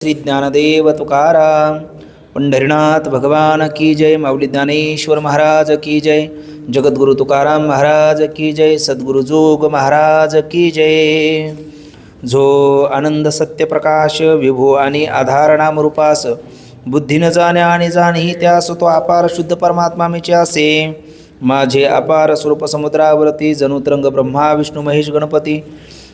श्री ज्ञानदेव तुकाराम पंढरीनाथ भगवान की जय। माऊली ज्ञानेश्वर महाराज की जय। जगद्गुरु तुकाराम महाराज की जय। सद्गुरु जोग महाराज की जय। जो आनंद सत्य प्रकाश विभू आणि आधार नाम रूपास बुद्धी न जाणे आणि जाणेही त्यास तो अपार शुद्ध परमात्मा मीचे असे। माझे अपार स्वरूप समुद्रावरती जणू तरंग ब्रह्मा विष्णू महेश गणपती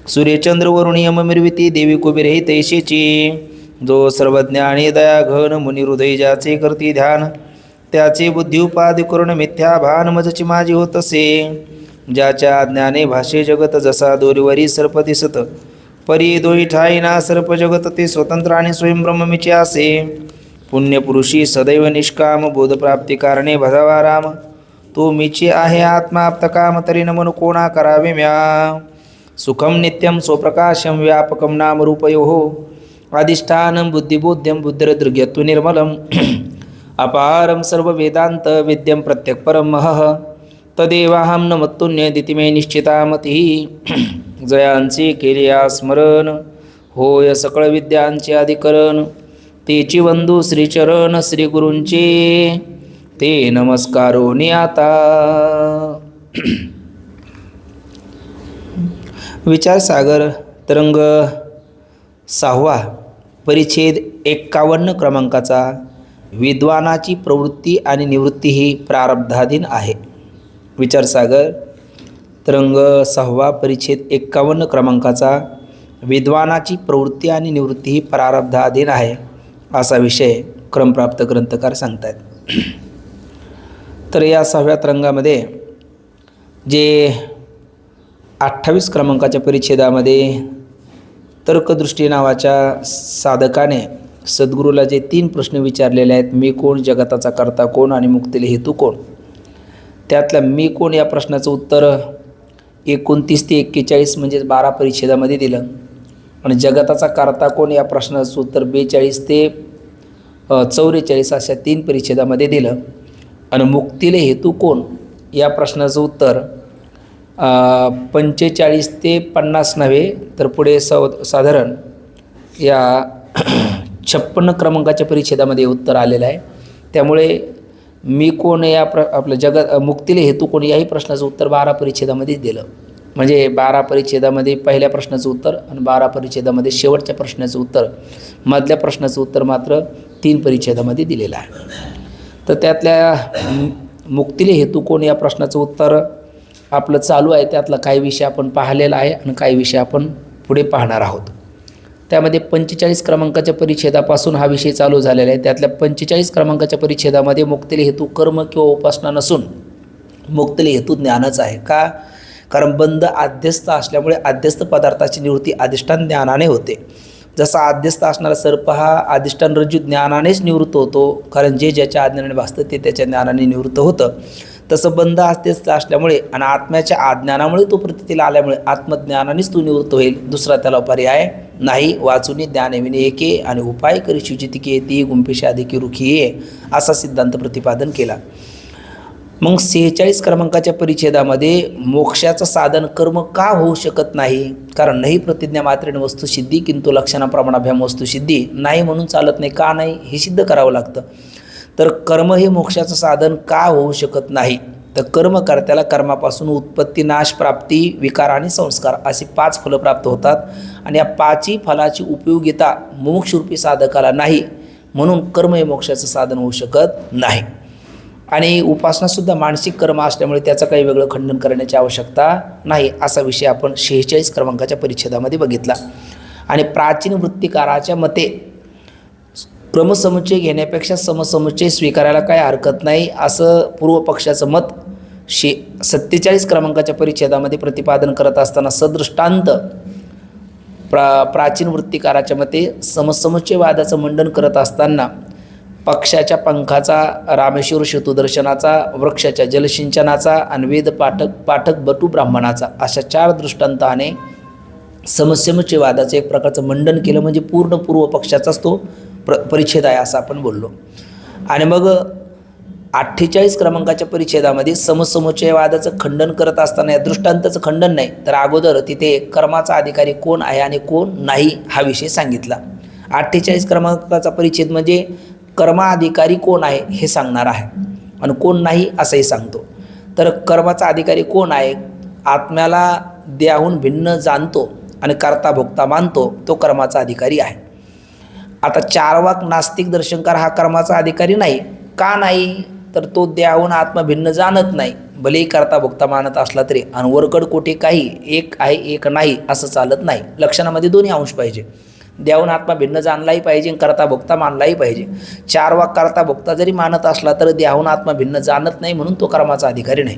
सूर्यचंद्र वरुण यम मिरविती देवी कुबेर हे तैसेची। जो सर्वज्ञ आणि दया घन मुनी हृदय ज्याचे करती ध्यान त्याचे बुद्धी उपाधी करून मिथ्या भान मजची माझी होत असे। ज्याच्या ज्ञाने भाषे जगत जसा दोरीवरी सर्प दिसत परी दोई ठाईना सर्प जगत ते स्वतंत्र आणि स्वयंब्रह्म मीचे असे। पुण्यपुरुषी सदैव निष्काम बोधप्राप्ती कारणे भजावा राम तो मीचे आहे आत्मा आप्तकाम तरी नमन कोणा करावे म्या। सुखम नित्यम स्वप्रकाशम व्यापकम नाम रूपयोः अधिष्ठानं बुद्धिबोध्यं बुद्धिर्दृग्यत्व निर्मलम् अपारं सर्ववेदांत विद्यं प्रत्यक्परं महः तदेवाहं न मत्तुन्यदितिमे निश्चिता मतिः। जयांचे केले स्मरण होय सकळ विद्यांचे अधिकरण तेची वंदू श्रीचरण श्री गुरूंचे ते नमस्कारो नियाता। विचारसागर तरंग 6वा परिच्छेद 51 क्रमांकाचा विद्वानाची प्रवृत्ती आणि निवृत्ती ही प्रारब्धाधीन आहे। विचारसागर तरंग 6वा परिच्छेद 51 क्रमांकाचा विद्वानाची प्रवृत्ती आणि निवृत्ती ही प्रारब्धाधीन आहे असा विषय क्रमप्राप्त ग्रंथकार सांगतात। तर या 6व्या तरंगामध्ये जे 28 क्रमांकाच्या परिच्छेदामध्ये तर्कदृष्टी नावाच्या साधकाने सद्गुरूला जे 3 प्रश्न विचारलेले आहेत, मी कोण, जगताचा कर्ता कोण आणि मुक्तीला हेतू कोण, त्यातल्या मी कोण या प्रश्नाचं उत्तर 29 ते 41 म्हणजेच 12 परिच्छेदामध्ये दिलं आणि जगताचा कर्ता कोण या प्रश्नाचं उत्तर 42 ते 44 अशा 3 परिच्छेदामध्ये दिलं आणि मुक्तीला हेतू कोण या प्रश्नाचं उत्तर 45 ते 50 नव्हे तर पुढे साधारण या 56 क्रमांकाच्या परिच्छेदामध्ये उत्तर आलेलं आहे। त्यामुळे मी कोण या आपलं मुक्तीला हेतू कोण याही प्रश्नाचं उत्तर 12 परिच्छेदामध्ये दिलं। म्हणजे 12 परिच्छेदामध्ये पहिल्या प्रश्नाचं उत्तर आणि 12 परिच्छेदामध्ये शेवटच्या प्रश्नाचं उत्तर, मधल्या प्रश्नाचं उत्तर मात्र 3 परिच्छेदामध्ये दिलेलं आहे। तर त्यातल्या मुक्तीला हेतू कोण या प्रश्नाचं उत्तर आपलं चालू आहे, त्यातला काही विषय आपण पाहिलेला आहे आणि काही विषय आपण पुढे पाहणार आहोत। त्यामध्ये 45 क्रमांकाच्या परिच्छेदापासून हा विषय चालू झालेला आहे। त्यातल्या 45 क्रमांकाच्या परिच्छेदामध्ये मुक्तीला हेतू कर्म किंवा उपासना नसून मुक्तीला हेतू ज्ञानच आहे। का? कारण बंध आध्यस्थ असल्यामुळे आध्यस्थ पदार्थाची निवृत्ती अधिष्ठान ज्ञानाने होते। जसा आध्यस्थ असणारा सर्प हा अधिष्ठान रज्जू ज्ञानानेच निवृत्त होतो, कारण जे ज्याच्या आज्ञाने भासतं ते त्याच्या ज्ञानाने निवृत्त होतं। तसं बंध आध्यस्थ असल्यामुळे आणि आत्म्याच्या अज्ञानामुळे तो प्रतीला आल्यामुळे आत्मज्ञानानेच तो निवृत्त होईल, दुसरा त्याला पर्याय नाही। वाचुनी ज्ञानविने एके आणि उपाय करी शुचितिके ती गुंफेशी अधिकी रुखी ये असा सिद्धांत प्रतिपादन केला। मग 46 क्रमांकाच्या परिच्छेदामध्ये मोक्षाचं साधन कर्म का होऊ शकत नाही, कारण नाही प्रतिज्ञा मात्रेने वस्तुसिद्धी किंतु लक्षणाप्रमाणाभ्याम वस्तुसिद्धी नाही म्हणून चालत नाही। का नाही हे सिद्ध करावं लागतं। तर कर्म हे मोक्षाचं साधन का होऊ शकत नाही, तर कर्मकर्त्याला कर्मापासून उत्पत्ती, नाश, प्राप्ती, विकार आणि संस्कार अशी 5 फलं प्राप्त होतात आणि या 5ही फलाची उपयोगिता मोक्षरूपी साधकाला नाही, म्हणून कर्म हे मोक्षाचं साधन होऊ शकत नाही। आणि उपासनासुद्धा मानसिक कर्म असल्यामुळे त्याचं काही वेगळं खंडन करण्याची आवश्यकता नाही असा विषय आपण 46 क्रमांकाच्या परिच्छेदामध्ये बघितला। आणि प्राचीन वृत्तिकाराच्या मते क्रमसमुच्चय घेण्यापेक्षा समसमुच्चय स्वीकारायला काय हरकत नाही असं पूर्व पक्षाचं मत 47 क्रमांकाच्या परिच्छेदामध्ये प्रतिपादन करत असताना सदृष्टांत प्राचीन वृत्तिकाराच्या मते समसमुच्चयवादाचं मंडन करत असताना पक्षाच्या पंखाचा, रामेश्वर सेतुदर्शनाचा, वृक्षाच्या जलसिंचनाचा आणि वेद पाठक बटू ब्राह्मणाचा अशा 4 दृष्टांताने समसमुच्चयवादाचं एक प्रकारचं मंडन केलं। म्हणजे पूर्ण पूर्व पक्षाचाच तो परिच्छेद आहे असं आपण बोललो। आणि मग 48 क्रमांकाच्या परिच्छेदामध्ये समसमुच्चयवादाचं खंडन करत असताना या दृष्टांताचं खंडन नाही तर अगोदर तिथे कर्माचा अधिकारी कोण आहे आणि कोण नाही हा विषय सांगितला। 48 क्रमांकाचा परिच्छेद म्हणजे कर्माधिकारी कोण आहे हे सांगणार आहे आणि कोण नाही असंही सांगतो. तर कर्माचा अधिकारी कोण आहे? आत्म्याला देहाहून भिन्न जाणतो आणि कर्ता भोक्ता मानतो तो कर्माचा अधिकारी आहे. आता चार्वाक नास्तिक दर्शनकार हा कर्माचा अधिकारी नाही. का नाही? तर तो देहाहून आत्मा भिन्न जाणत नाही, भलेही कर्ता भोक्ता मानत असला तरी. आणि वरकड कोठे काही एक आहे एक नाही असं चालत नाही. लक्षणामध्ये दोन्ही अंश पाहिजे. देहाहून आत्मा भिन्न जाणलाही पाहिजे आणि कर्ता भोक्ता मानलाही पाहिजे. चार्वाक कर्ता भोक्ता जरी मानत असला तर देहाहून आत्मा भिन्न जाणत नाही, म्हणून तो कर्माचा अधिकारी नाही.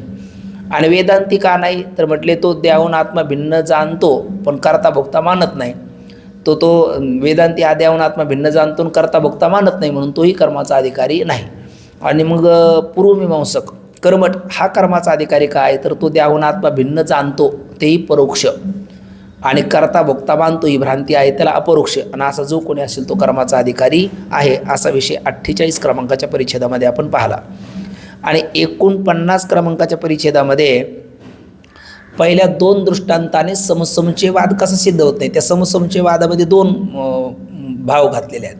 आणि वेदांती का नाही? तर म्हटले तो देहाहून आत्मा भिन्न जाणतो पण कर्ता भोक्ता मानत नाही. तो वेदांती हा देहाहून आत्मा भिन्न जाणतो आणि कर्ता भोक्ता मानत नाही, म्हणून तोही कर्माचा अधिकारी नाही. आणि मग पूर्वमीमांसक कर्मठ हा कर्माचा अधिकारी काय? तर तो देहाहून आत्मा भिन्न जाणतो तेही परोक्ष आणि कर्ता भोक्ता मानतो ही भ्रांती आहे त्याला अपरोक्ष. आणि असा जो कोणी असेल तो कर्माचा अधिकारी आहे. असा विषय 48 क्रमांकाच्या परिच्छेदामध्ये आपण पाहिला. आणि 49 क्रमांकाच्या परिच्छेदामध्ये पहिल्या 2 दृष्टांताने समसमचे वाद कसा सिद्ध होत नाही त्या समसमचे वादामध्ये 2 भाव घातलेले आहेत.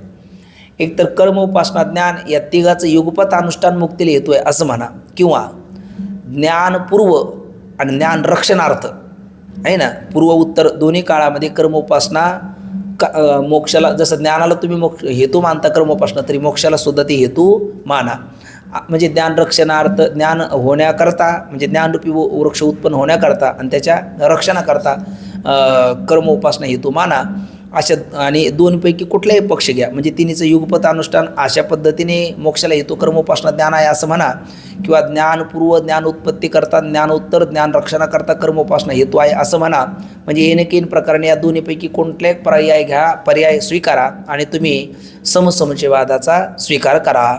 एक तर कर्म उपासना ज्ञान या तिघाचं युगपत अनुष्ठान मुक्तीला हेतू आहे असं म्हणा, किंवा ज्ञानपूर्व आणि ज्ञान रक्षणार्थ आहे ना, पूर्व उत्तर दोन्ही काळामध्ये कर्म उपासना मोक्षाला, जसं ज्ञानाला तुम्ही मोक्ष हेतू मानता कर्मोपासना, तरी मोक्षाला सुद्धा ती हेतू माना. म्हणजे ज्ञान रक्षणार्थ, ज्ञान होण्याकरता म्हणजे ज्ञानरूपी वृक्ष उत्पन्न होण्याकरता आणि त्याच्या रक्षणाकरता कर्म उपासना हेतू माना. अशा आणि 2पैकी कुठलाही पक्ष घ्या, म्हणजे तिन्हीचं युगपत अनुष्ठान अशा पद्धतीने मोक्षाला हेतू कर्मोपासना ज्ञान आहे असं म्हणा, किंवा ज्ञानपूर्व ज्ञान उत्पत्ती करता ज्ञानोत्तर ज्ञान रक्षणाकरता कर्मोपासना हेतू आहे असं म्हणा. म्हणजे येणेकेन प्रकारे या दोन्हीपैकी कोणत्याही पर्याय घ्या, पर्याय स्वीकारा आणि तुम्ही समसमुच्चयवादाचा स्वीकार करा.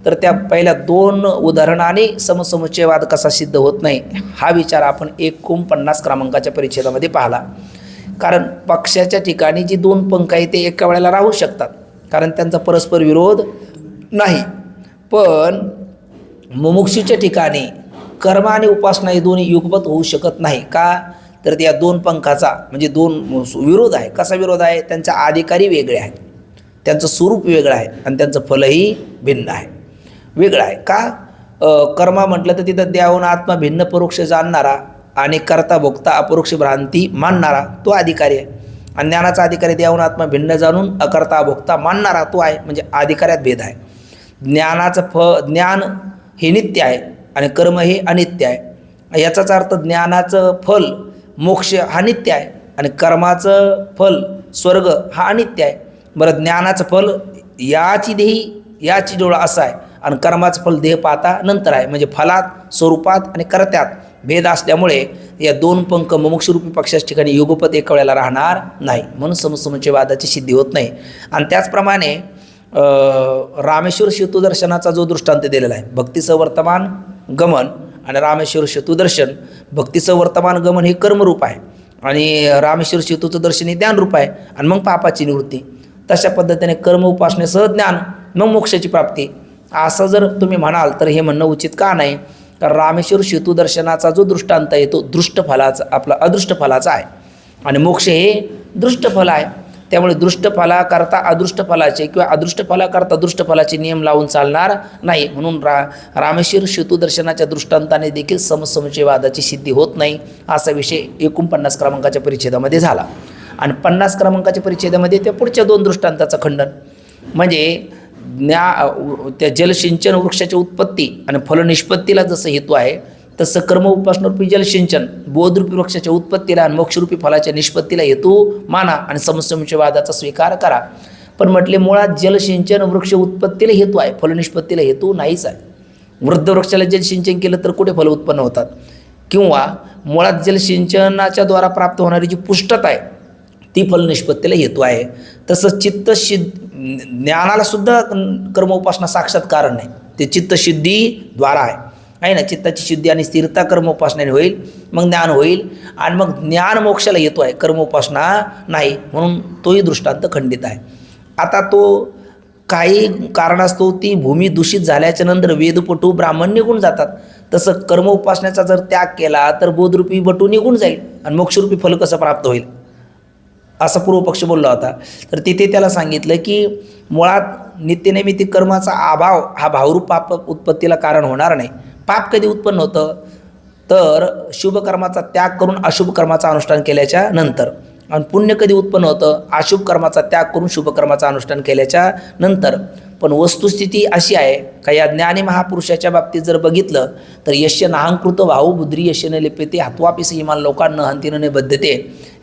तर त्या पहिल्या 2 उदाहरणाने समसमुच्चयवाद कसा सिद्ध होत नाही हा विचार आपण 49 क्रमांकाच्या परिच्छेदामध्ये पाहिला. कारण पक्षाच्या ठिकाणी जी 2 पंख आहेत ते एका वेळेला राहू शकतात, कारण त्यांचा परस्पर विरोध नाही. पण मुमुक्षूच्या ठिकाणी कर्म आणि उपासना हे दोन्ही युगपत होऊ शकत नाही. का? तर त्या 2 पंखाचा म्हणजे 2 विरोध आहे. कसा विरोध आहे? त्यांचा अधिकारी वेगळे आहेत, त्यांचं स्वरूप वेगळं आहे आणि त्यांचं फलही भिन्न आहे, वेगळं आहे. का? कर्म म्हटलं तर तिथं देहाहून आत्मा भिन्न परोक्ष जाणणारा आणि कर्ता भोक्ता अपरोक्ष भ्रांती मानणारा तो अधिकारी आहे. आणि ज्ञानाचा अधिकारी देहाहून आत्मा भिन्न जाणून अकर्ता भोक्ता मानणारा तो आहे. म्हणजे अधिकाऱ्यात भेद आहे. ज्ञानाचं ज्ञान हे नित्य आहे आणि कर्म हे अनित्य आहे. याचाच अर्थ ज्ञानाचं फल मोक्ष हा नित्य आहे आणि कर्माचं फल स्वर्ग हा अनित्य आहे. बरं, ज्ञानाचं फल याची देही याची डोळा असा आहे आणि कर्माचं फल देह पाहता नंतर आहे. म्हणजे फलात स्वरूपात आणि कर्त्यात भेद असल्यामुळे या 2 पंख मुमुक्षरूपी पक्षाच्या ठिकाणी युगपत एका वेळेला राहणार नाही, म्हणून समसमुच्चयवादाची सिद्धी होत नाही. आणि त्याचप्रमाणे रामेश्वर सेतुदर्शनाचा जो दृष्टांत दिलेला आहे, भक्तीचं वर्तमान गमन आणि रामेश्वर सेतुदर्शन, भक्तीचं वर्तमान गमन हे कर्मरूप आहे आणि रामेश्वर सेतूचं दर्शन हे ज्ञानरूप आहे आणि मग पापाची निवृत्ती. तशा पद्धतीने कर्म उपासनेसह ज्ञान मग मोक्षाची प्राप्ती असं जर तुम्ही म्हणाल तर हे म्हणणं उचित का नाही? कारण रामेश्वर सेतुदर्शनाचा जो दृष्टांत आहे तो दृष्ट फलाचा, आपला अदृष्ट फलाचा आहे आणि मोक्ष हे दृष्ट फल आहे. त्यामुळे दृष्ट फलाकरता अदृष्ट फलाचे किंवा अदृष्ट फलाकरता दृष्ट फलाचे नियम लावून चालणार नाही. म्हणून रामेश्वर सेतुदर्शनाच्या दृष्टांताने देखील समसमुच्चयवादाची सिद्धी होत नाही. असा विषय 49 क्रमांकाच्या परिच्छेदामध्ये झाला. आणि 50 क्रमांकाच्या परिच्छेदामध्ये त्या पुढच्या 2 दृष्टांताचं खंडन, म्हणजे त्या जलसिंचन वृक्षाची उत्पत्ती आणि फलनिष्पत्तीला जसं हेतू आहे तसं कर्म उपासनारूपी जलसिंचन बोधरूपी वृक्षाच्या उत्पत्तीला आणि मोक्षरूपी फलाच्या निष्पत्तीला हेतू माना आणि समसमुच्चयवादाचा स्वीकार करा. पण म्हटले मुळात जलसिंचन वृक्ष उत्पत्तीला हेतू आहे, फलनिष्पत्तीला हेतू नाहीच आहे. वृद्ध वृक्षाला जलसिंचन केलं तर कुठे फल उत्पन्न होतात? किंवा मुळात जलसिंचनाच्या द्वारा प्राप्त होणारी जी पुष्टता आहे ती फलनिष्पत्तीला हेतू आहे. तसं चित्तसिद्ध ज्ञानाला सुद्धा कर्म उपासना साक्षात कारण नाही, ते चित्तसिद्धी द्वारा आहे ना. चित्ताची शुद्धी आणि स्थिरता कर्म उपासनेने होईल, मग ज्ञान होईल आणि मग ज्ञान मोक्षाला हेतू आहे, कर्म उपासना नाही. म्हणून तोही दृष्टांत खंडित आहे. आता तो काही कारणास्तव ती भूमी दूषित झाल्याच्या नंतर वेदपटू ब्राह्मण निघून जातात. तसं कर्म उपासनेचा जर त्याग केला तर बोधरूपी बटू निघून जाईल आणि मोक्षरूपी फल कसं प्राप्त होईल? असा पूर्वपक्ष बोलला होता. तर तिथे त्याला सांगितलं की मुळात नित्यनैमित्तिक कर्माचा अभाव हा भावरूप पाप उत्पत्तीला कारण होणार नाही. पाप कधी उत्पन्न होतं तर शुभ कर्माचा त्याग करून अशुभ कर्माचं अनुष्ठान केल्याच्या नंतर. आणि पुण्य कधी उत्पन्न होतं अशुभ कर्माचा त्याग करून शुभ कर्माचं अनुष्ठान केल्याच्या नंतर. पण वस्तुस्थिती अशी आहे का या ज्ञानी महापुरुषाच्या बाबतीत जर बघितलं तर यश्य नाहंकृत भाऊ बुद्री यशने लिप्यते हत्वापिस इमान लोकांना हंतीने बद्धते.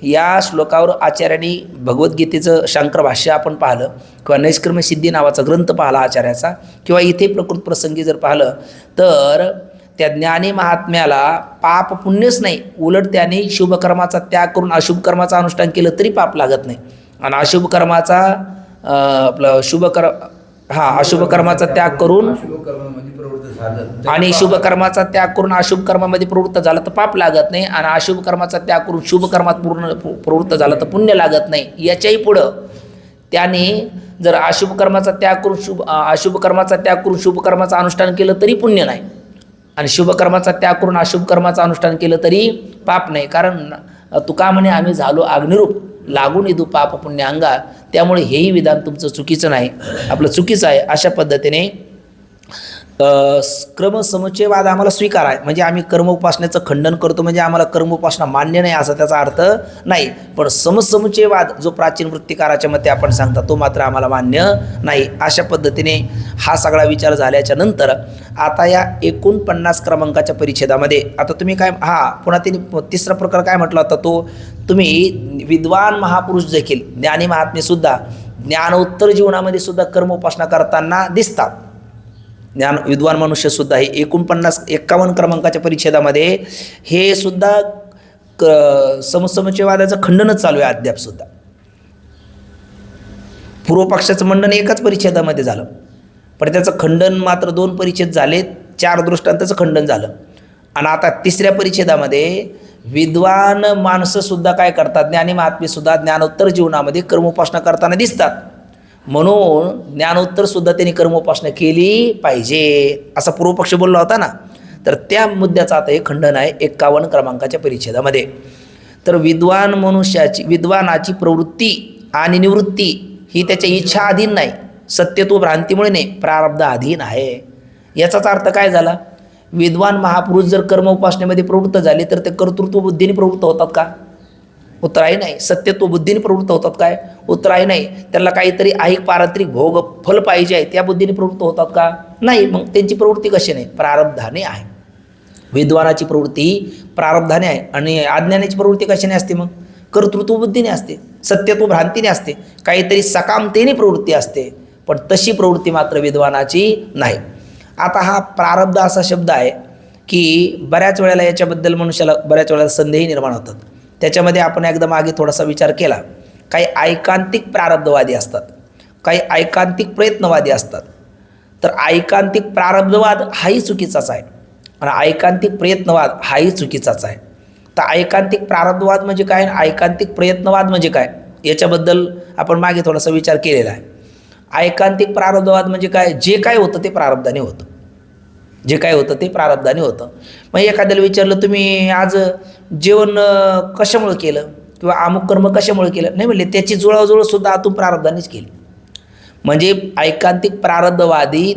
या श्लोकावर आचार्यांनी भगवद्गीतेचं शांकर भाष्य आपण पाहिलं किंवा नैष्कर्म्य सिद्धी नावाचा ग्रंथ पाहिला आचार्याचा किंवा इथे प्रकृत प्रसंगी जर पाहिलं तर त्या ज्ञानी महात्म्याला पाप पुण्यच नाही, उलट त्याने शुभकर्माचा त्याग करून अशुभ कर्माचं अनुष्ठान केलं तरी पाप लागत नाही. आणि अशुभ कर्माचा अशुभ कर्माचा त्याग करून आणि शुभ कर्माचा त्याग करून अशुभ कर्मामध्ये प्रवृत्त झाला तर पाप लागत नाही. आणि अशुभ कर्माचा त्याग करून शुभ कर्मात प्रवृत्त झाला तर पुण्य लागत नाही. याच्याही पुढं त्याने जर अशुभ कर्माचा त्याग करून अशुभ कर्माचा त्याग करून शुभ कर्माचं अनुष्ठान केलं तरी पुण्य नाही आणि शुभ कर्माचा त्याग करून अशुभ कर्माचं अनुष्ठान केलं तरी पाप नाही. कारण तुका म्हणे आम्ही झालो अग्निरूप लागून येतो पाप पुण्य अंगा. त्यामुळे हेही विधान तुमचं चुकीचं नाही, आपलं चुकीचं आहे. अशा पद्धतीने क्रमसमुच्चयवाद आम्हाला स्वीकार आहे. म्हणजे आम्ही कर्म उपासनेचं खंडन करतो म्हणजे आम्हाला कर्म उपासना मान्य नाही असा त्याचा अर्थ नाही. पण समसमुच्चयवाद जो प्राचीन वृत्तिकाराच्या मते आपण सांगता तो मात्र आम्हाला मान्य नाही. अशा पद्धतीने हा सगळा विचार झाल्याच्या नंतर आता या 49 क्रमांकाच्या परिच्छेदामध्ये आता तुम्ही काय पुन्हा तिने तिसरा प्रकार काय म्हटला होता तो तुम्ही विद्वान महापुरुष देखील ज्ञानी महात्मेसुद्धा ज्ञानोत्तर जीवनामध्ये सुद्धा कर्म उपासना करताना दिसतात. विद्वान मनुष्यसुद्धा हे 51 क्रमांकाच्या परिच्छेदामध्ये हे सुद्धा समसमुच्चयवादाचं खंडनच चालू आहे अद्यापसुद्धा. पूर्वपक्षाचं मंडन एकाच परिच्छेदामध्ये झालं पण त्याचं खंडन मात्र 2 परिच्छेद झाले, 4 दृष्टांताचं खंडन झालं. आणि आता तिसऱ्या परिच्छेदामध्ये विद्वान माणसंसुद्धा काय करतात, ज्ञानी महात्मेसुद्धा ज्ञानोत्तर जीवनामध्ये कर्मोपासना करताना दिसतात. म्हणून ज्ञानोत्तरसुद्धा त्यांनी कर्मोपासना केली पाहिजे असा पूर्वपक्ष बोलला होता ना. तर त्या मुद्द्याचं आता हे खंडन आहे 51 क्रमांकाच्या परिच्छेदामध्ये. तर विद्वानाची प्रवृत्ती आणि निवृत्ती ही त्याच्या इच्छाधीन नाही, सत्यत्व भ्रांतीमुळे नाही, प्रारब्धाधीन आहे. याचाच अर्थ काय झाला, विद्वान महापुरुष जर कर्म उपासनेमध्ये प्रवृत्त झाले तर ते कर्तृत्व बुद्धीने प्रवृत्त होतात का? उत्तराही नाही. सत्यत्व बुद्धीने प्रवृत्त होतात काय? उत्तराही नाही. त्याला काहीतरी ऐहिक पारत्रिक भोग फल पाहिजे आहे त्या बुद्धीने प्रवृत्त होतात का? नाही. मग त्यांची प्रवृत्ती कशी नाही? प्रारब्धाने आहे. विद्वानाची प्रवृत्ती प्रारब्धाने आहे आणि अज्ञानाची प्रवृत्ती कशाने असते? मग कर्तृत्व बुद्धीने असते, सत्यत्व भ्रांतीने असते, काहीतरी सकामतेने प्रवृत्ती असते. पण तशी प्रवृत्ती मात्र विद्वानाची नाही. आता हा प्रारब्ध असा शब्द आहे की बऱ्याच वेळेला याच्याबद्दल मनुष्याला बऱ्याच वेळेला संदेह निर्माण होतात. त्याच्यामध्ये आपण एकदा मागे थोडासा विचार केला. काही ऐकांतिक प्रारब्धवादी असतात, काही ऐकांतिक प्रयत्नवादी असतात. तर ऐकांतिक प्रारब्धवाद हाही चुकीचाच आहे आणि ऐकांतिक प्रयत्नवाद हाही चुकीचाच आहे. तर ऐकांतिक प्रारब्धवाद म्हणजे काय आणि ऐकांतिक प्रयत्नवाद म्हणजे काय याच्याबद्दल आपण मागे थोडासा विचार केलेला आहे. ऐकांतिक प्रारब्धवाद म्हणजे काय? जे काय होतं ते प्रारब्धाने होतं, जे काय होतं ते प्रारब्धाने होतं. मग एखाद्याला विचारलं तुम्ही आज जेवण कशामुळे केलं किंवा अमुक कर्म कशामुळे केलं, नाही म्हणले त्याची जुळाजुळसुद्धा आतून प्रारब्धानेच केली. म्हणजे ऐकांतिक प्रारब्धवादी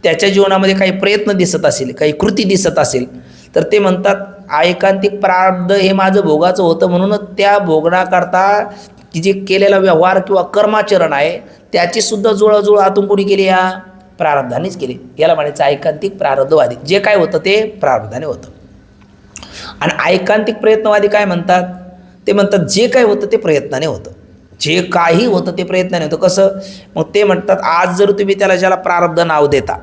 त्याच्या जीवनामध्ये काही प्रयत्न दिसत असेल, काही कृती दिसत असेल तर ते म्हणतात ऐकांतिक प्रारब्ध हे माझं भोगाचं होतं म्हणून त्या भोगण्याकरता जे केलेला व्यवहार किंवा कर्माचरण आहे त्याचीसुद्धा जुळाजुळ आतून कोणी केली? या प्रारब्धानेच केली. याला म्हणायचं ऐकांतिक प्रारब्धवादी. जे काय होतं ते प्रारब्धाने होतं. आणि ऐकांतिक प्रयत्नवादी काय म्हणतात? ते म्हणतात जे काय होतं ते प्रयत्नाने होतं, जे काही होतं ते प्रयत्नाने होतं. कसं? मग ते म्हणतात आज जर तुम्ही त्याला ज्याला प्रारब्ध नाव देता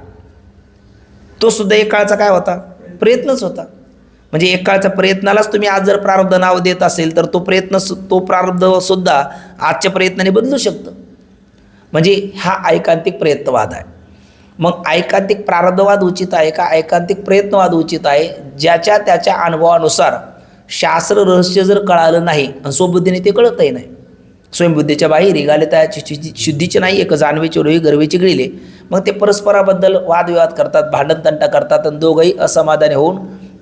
तो सुद्धा एक काळचा काय होता? प्रयत्नच होता. म्हणजे एक काळच्या प्रयत्नालाच तुम्ही आज जर प्रारब्ध नाव देत असेल तर तो प्रारब्धसुद्धा आजच्या प्रयत्नाने बदलू शकतं. म्हणजे हा ऐकांतिक प्रयत्नवाद आहे. मग ऐकांतिक प्रारब्धवाद उचित आहे का ऐकांतिक प्रयत्नवाद उचित आहे? ज्याच्या त्याच्या अनुभवानुसार शास्त्र रहस्य जर कळालं नाही आणि स्वबुद्धीने ते कळतही नाही, स्वयंबुद्धीच्या बाहेर रिगाले त्याची शुद्धीचे नाही, एक जाणवेचे रोही गर्वेचे गिळले. मग ते परस्पराबद्दल वादविवाद करतात, भांडणतंटा करतात आणि दोघंही असमाधानी होऊन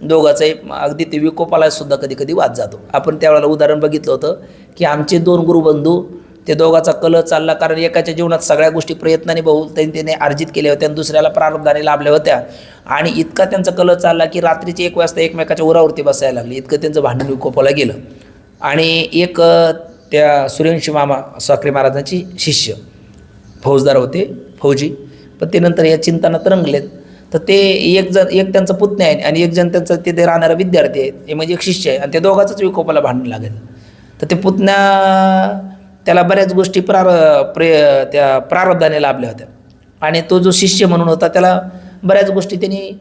दोघांचाही अगदी ते विकोपाला सुद्धा कधी कधी वाद जातो. आपण त्यावेळेला उदाहरण बघितलं होतं की आमचे 2 गुरुबंधू, ते दोघाचा कलह चालला, कारण एकाच्या जीवनात सगळ्या गोष्टी प्रयत्नाने त्याने अर्जित केल्या होत्या आणि दुसऱ्याला प्रारब्धाने लाभल्या होत्या, आणि इतका त्यांचा कलह चालला की रात्रीचे 1 वाजता एकमेकाच्या उरावरती बसायला लागले, इतकं त्यांचं भांडण विकोपाला गेलं. आणि एक त्या सूर्यवंशी मामा साखरे महाराजांची शिष्य फौजदार होते, फौजी, पण ते नंतर या चिंतानं तरंगलेत. तर ते एक त्यांचा पुतण्या आहे आणि एक जण त्यांचा तिथे राहणारा विद्यार्थी आहे, हे म्हणजे एक शिष्य आहे, आणि त्या दोघांचंच विकोपाला भांडण लागेल. तर ते पुतण्या त्याला बऱ्याच गोष्टी त्या प्रारब्धाने लाभल्या होत्या, आणि तो जो शिष्य म्हणून होता त्याला बऱ्याच गोष्टी त्यांनी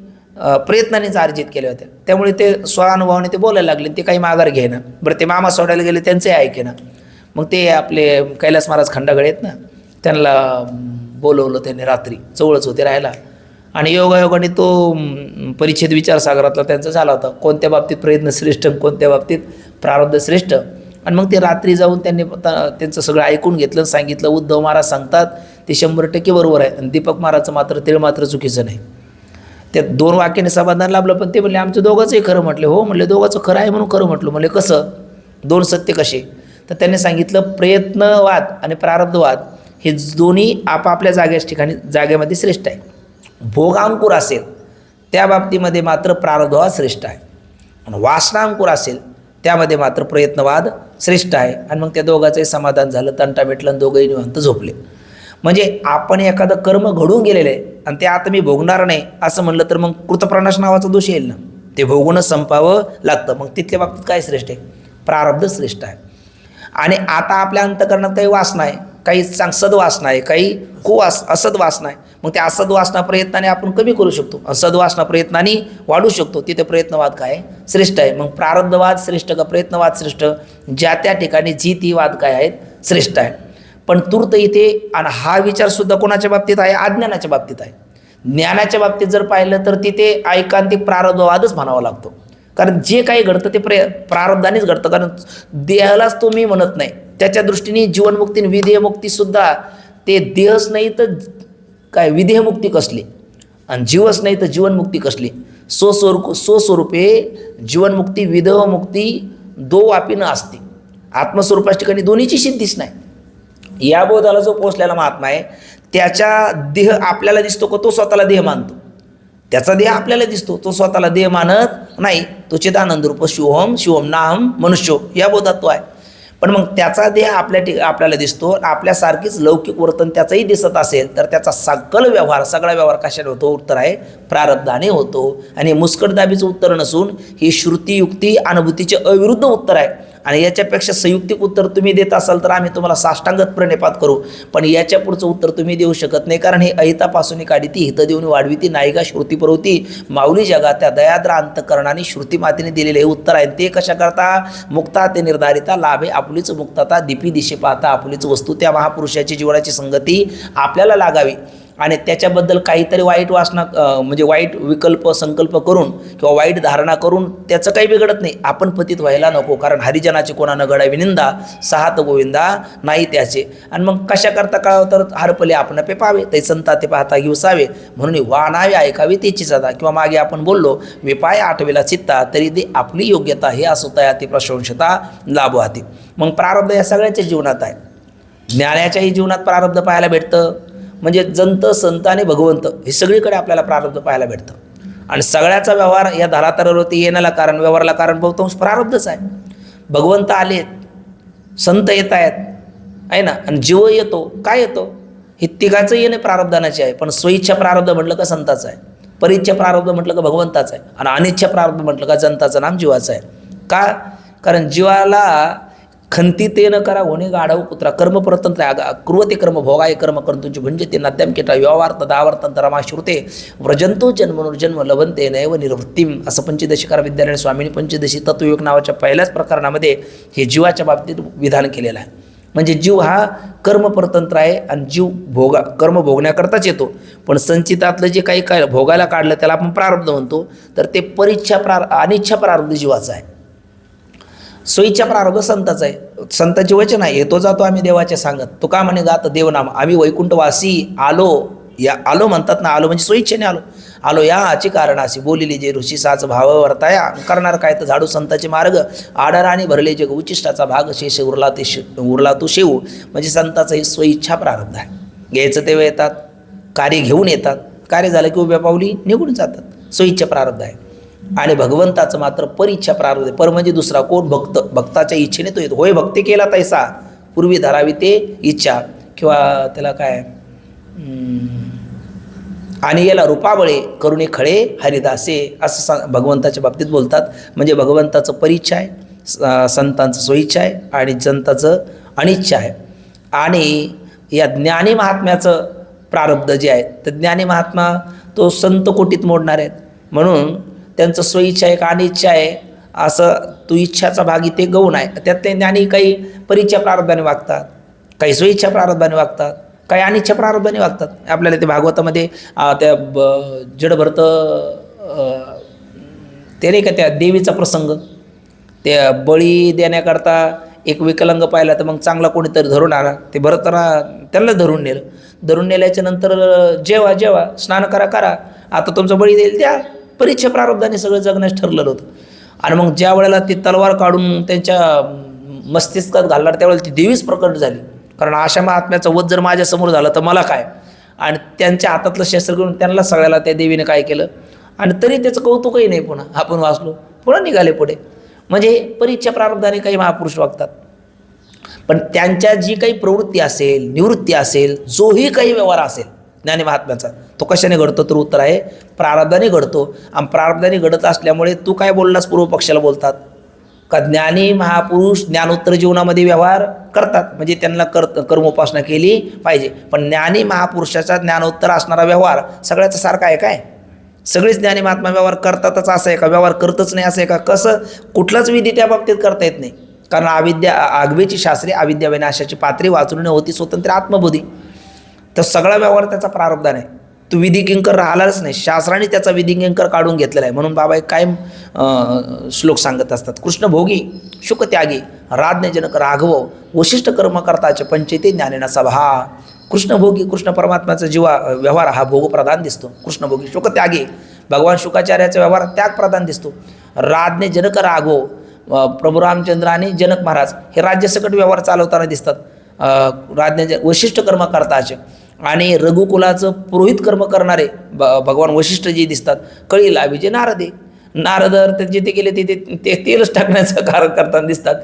प्रयत्नानेच अर्जित केल्या होत्या. त्यामुळे ते स्वानुभवाने ते बोलायला लागले, ते काही माघार घेणं. बरं, ते मामा सोडायला गेले, त्यांचंही ऐकेना. मग ते आपले कैलास महाराज खंडागळे आहेत ना, त्यांना बोलवलं त्यांनी, रात्री जवळच होते राहायला, आणि योगायोगाने तो परिच्छेद विचारसागरातला त्यांचा झाला होता, कोणत्या बाबतीत प्रयत्न श्रेष्ठ, कोणत्या बाबतीत प्रारब्ध श्रेष्ठ. आणि मग ते रात्री जाऊन त्यांनी त्यांचं सगळं ऐकून घेतलं, सांगितलं. उद्धव महाराज सांगतात ते 100% बरोबर आहे, आणि दीपक महाराजचं मात्र तिळ मात्र चुकीचं नाही. त्या 2 वाक्याने समाधान लाभलं. पण ते म्हणले आमचं दोघांचंही खरं. म्हटले हो, म्हणले दोघांचं खरं आहे म्हणून खरं म्हटलं. म्हणले कसं, 2 सत्य कसे? तर त्यांनी सांगितलं प्रयत्नवाद आणि प्रारब्धवाद हे दोन्ही आपापल्या जागेमध्ये श्रेष्ठ आहे. भोगांकुर असेल त्या बाबतीमध्ये मात्र प्रारब्धवाद श्रेष्ठ आहे, आणि वासनांकुर असेल त्यामध्ये मात्र प्रयत्नवाद श्रेष्ठ आहे. आणि मग त्या दोघांचंही समाधान झालं, तंटा मिटलं, आणि दोघंही निवांत झोपले. म्हणजे आपण एखादं कर्म घडून गेलेलं आहे आणि ते आता मी भोगणार नाही असं म्हणलं तर मग कृतप्रणाश नावाचा दोष येईल ना, ते भोगूनच संपावं लागतं. मग तिथल्या बाबतीत काय श्रेष्ठ आहे? प्रारब्ध श्रेष्ठ आहे. आणि आता आपल्या अंतकरणात काही वासना आहे, काही सद्वासना आहे, काही असद्वासना आहे. मग त्या असद्वासना प्रयत्नाने आपण कमी करू शकतो, आणि सद्वासना प्रयत्नाने वाढू शकतो. तिथे प्रयत्नवाद काय श्रेष्ठ आहे. मग प्रारब्धवाद श्रेष्ठ का प्रयत्नवाद श्रेष्ठ? ज्या त्या ठिकाणी जी ती वाद काय आहेत श्रेष्ठ आहे. पण तूर्त इथे, आणि हा विचारसुद्धा कोणाच्या बाबतीत आहे? अज्ञानाच्या बाबतीत आहे. ज्ञानाच्या बाबतीत जर पाहिलं तर तिथे ऐकांतिक प्रारब्धवादच म्हणावा लागतो, कारण जे काही घडतं ते प्रारब्धानेच घडतं. कारण देहालाच तो मी म्हणत नाही, त्याच्या दृष्टीने जीवनमुक्ती आणि विदेहमुक्तीसुद्धा ते देहच नाही तर काय विदेहमुक्ती कसली, आणि जीवच नाही तर जीवनमुक्ती कसली. स्वस्वरूपे जीवनमुक्ती विदेहमुक्ती दो वापी न असते. आत्मस्वरूपाच्या ठिकाणी दोन्हीची सिद्धीच नाही. या बोधाला जो पोचलेला महात्मा आहे त्याच्या देह आपल्याला दिसतो का? तो स्वतःला देह मानतो. त्याचा देह आपल्याला दिसतो, तो स्वतःला देह मानत नाही. तो चिदानंद रूप शिवम शिवम नाहम मनुष्यो या बोधात तो आहे. पण मग त्याचा देह आपल्याला दिसतो, आपल्यासारखीच लौकिक वर्तन त्याचंही दिसत असेल तर त्याचा सगळा व्यवहार कशाने होतो? उत्तर आहे प्रारब्धाने होतो. आणि मुस्कटदाबीचं उत्तर नसून ही श्रुतीयुक्ती अनुभूतीचे अविरुद्ध उत्तर आहे. आणि याच्यापेक्षा संयुक्तिक उत्तर तुम्ही देत असाल तर आम्ही तुम्हाला साष्टांगत प्रणिपात करू, पण याच्या पुढचं उत्तर तुम्ही देऊ शकत नाही. कारण हे अहितापासून काढिती हित देऊन वाढविती नायिका श्रुती पुरवती माऊली जगा त्या दयाद्र अंतकरणाने श्रुती मातेने दिलेले हे उत्तर आहे. ते कशा करता? मुक्ता ते निर्धारिता लाभे आपुलीच मुक्तता दिपी दिशे पाहता आपुलीच वस्तू. त्या महापुरुषाची जीवनाची संगती आपल्याला लागावी, आणि त्याच्याबद्दल काहीतरी वाईट वासना म्हणजे वाईट संकल्प करून किंवा वाईट धारणा करून त्याचं काही बिघडत नाही. आपण पतित व्हायला नको, कारण हरिजनाचे कोणानं घडावी निंदा, साहात गोविंदा नाही त्याचे. आणि मग कशा करता कळावं तर हरपले आपण पे पावे ते संता ते पाहता घेऊसावे, म्हणून वानावे ऐकावी त्याची सदा. किंवा मागे आपण बोललो विपाय आठवेला चित्ता तरी ते आपली योग्यता हे असोता ती प्रशंसता लाभवाती. मग प्रारब्ध या सगळ्याच्या जीवनात आहे. ज्ञानाच्याही जीवनात प्रारब्ध पाहायला भेटतं, म्हणजे जंत संत आणि भगवंत हे सगळीकडे आपल्याला प्रारब्ध पाहायला भेटतं. आणि सगळ्याचा व्यवहार या धरातरावरती येण्याला कारण, व्यवहाराला कारण बहुतांश प्रारब्धच आहे. भगवंत आलेत, संत येत आहेत आहे ना, आणि जीव येतो. काय येतो? हे तिघाचं येणे प्रारब्धानाचे आहे. पण स्वइच्छा प्रारब्ध म्हटलं का संताचं आहे, परिच्छा प्रारब्ध म्हटलं का भगवंताचं आहे, आणि अनिच्छा प्रारब्ध म्हटलं का जनताचं नाम जीवाचं आहे. का? कारण जीवाला खंतितेन करा होणे गाढव पुत्रा कर्म परतंत्र कुर्वते कर्म भोगाय कर्म कर्तुंची भुंजते नाद्याम केटा व्यवहार्थ दावर्तंत रमा श्रुते व्रजंतो जन्म लभंते नैव निर्वृत्तीम. असं पंचदशिकार विद्यालय स्वामींनी पंचदशी तत्वयोग नावाच्या पहिल्याच प्रकरणामध्ये हे जीवाच्या बाबतीत विधान केलेलं आहे. म्हणजे जीव हा कर्मपरतंत्र आहे आणि जीव कर्म भोगण्याकरताच येतो. पण संचितातलं जे काही भोगायला काढलं त्याला आपण प्रारब्ध म्हणतो, तर ते अनिच्छा प्रारब्ध जीवाचं आहे. स्वइच्छा प्रारब्ध संताचं आहे. संतांचे वचन आहे, येतो जातो आम्ही देवाच्या सांगत. तो का म्हणे गात देवनाम आम्ही वैकुंठवासी आलो या आलो म्हणतात ना, आलो म्हणजे स्वइच्छेने आलो. आलो याची कारणाशी बोलिली जे ऋषी साच भाव वर्ताया, करणार काय तर झाडू संताचे मार्ग, आडराने भरले जग उचिष्टाचा भाग, शेष उरला तो शेऊ. म्हणजे संताचं हे स्वइच्छा प्रारब्ध आहे. घ्यायचं तेव्हा येतात, कार्य घेऊन येतात, कार्य झालं की उभ्या पावली निघून जातात. स्वइच्छा प्रारब्ध आहे. आणि भगवंताचं मात्र परिच्छा प्रारब्ध आहे. पर म्हणजे दुसरा कोण? भक्त. भक्ताच्या इच्छेने तो येतो. होय भक्ती केला तैसा पूर्वी धरावी ते इच्छा, किंवा त्याला काय आणि याला रूपाबळे करुणे खळे हरिदासे असं भगवंताच्या बाबतीत बोलतात. म्हणजे भगवंताचं परिच्छा आहे, संतांचं स्वइच्छा आहे आणि संताचं अनिच्छा आहे. आणि या ज्ञानी महात्म्याचं प्रारब्ध जे आहे तर ज्ञानी महात्मा तो संत कोटीत मोडणार आहेत. म्हणून त्यांचं स्वइच्छा आहे का अनिच्छा आहे असं तू इच्छाचा भाग इथे गौण आहे. त्यात ते ज्ञानी काही परिच्छा प्रारब्धाने वागतात, काही स्वइच्छा प्रारब्धाने वागतात, काही अनिच्छा प्रारब्धाने वागतात. आपल्याला ते भागवतामध्ये त्या जडभरत ते नाही का त्या देवीचा प्रसंग, त्या बळी देण्याकरता एक विकलांग पाहिला तर मग चांगला कोणीतरी धरून आला. ते भरताना त्यांना धरून नेलं. धरून नेल्याच्या नंतर जेवा जेवा स्नान करा, आता तुमचा बळी देईल. त्या परिच्छा प्रारब्धाने सगळं जगण्यास ठरलेलं होतं. आणि मग ज्या वेळेला ती तलवार काढून त्यांच्या मस्तिष्कात घालणार त्यावेळेला ती देवीच प्रकट झाली. कारण अशा महात्म्याचा वध जर माझ्यासमोर झाला तर मला काय. आणि त्यांच्या हातातलं शस्त्र घेऊन त्यांना सगळ्याला त्या देवीने काय केलं. आणि तरी त्याचं कौतुकही नाही. पुन्हा आपण वाचलो, पुन्हा निघाले पुढे. म्हणजे परिच्छा प्रारब्धाने काही महापुरुष वागतात. पण त्यांच्या जी काही प्रवृत्ती असेल, निवृत्ती असेल, जोही काही व्यवहार असेल ज्ञानी महात्म्याचा, तो कशाने घडतो? तर उत्तर आहे प्रारब्धाने घडतो. आणि प्रारब्धाने घडत असल्यामुळे तू काय बोललास पूर्व पक्षाला बोलतात का ज्ञानी महापुरुष ज्ञानोत्तर जीवनामध्ये व्यवहार करतात, म्हणजे त्यांना कर्मोपासना केली पाहिजे. पण ज्ञानी महापुरुषाचा ज्ञानोत्तर असणारा व्यवहार सगळ्याचा सारखा आहे काय? सगळेच ज्ञानी महात्मा व्यवहार करतातच असं आहे का? व्यवहार करतच नाही असं आहे का? कसं? कुठलाच विधी त्या बाबतीत करता येत नाही. कारण आगवेची शास्त्रे अविद्या विनाशाची पात्रे वाचून होती स्वतंत्र आत्मबुद्धी. तर सगळा व्यवहार त्याचा प्रारब्धान आहे. तो विधी किंकर राहिलाच नाही. शास्त्राने त्याचा विधी किंकर काढून घेतलेला आहे. म्हणून बाबा एक कायम श्लोक सांगत असतात, कृष्ण भोगी शुक त्यागी राज्ञजनक राघव वशिष्ठ कर्मकर्ताचे पंचेते ज्ञानेना सभा. कृष्ण भोगी, कृष्ण परमात्म्याचा व्यवहार हा भोगप्रधान दिसतो. कृष्ण भोगी शुक त्यागी, भगवान शुकाचार्याचा व्यवहार त्याग प्रधान दिसतो. राज्ञजनक राघव, प्रभू रामचंद्र आणि जनक महाराज हे राज्यसकट व्यवहार चालवताना दिसतात. वशिष्ठ कर्मकर्ताचे आणि रघुकुलाचं पुरोहित कर्म करणारे भगवान वशिष्ठ जे दिसतात. कळी लाभी जे नारद जिथे गेले तिथे ते तेलच टाकण्याचं कार्य करताना दिसतात.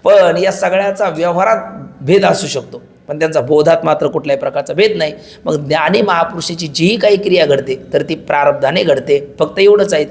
पण या सगळ्याचा व्यवहारात भेद असू शकतो, पण त्यांचा बोधात मात्र कुठल्याही प्रकारचा भेद नाही. मग ज्ञानी महापुरुषाची जी काही क्रिया घडते तर ती प्रारब्धाने घडते. फक्त एवढंच आहे,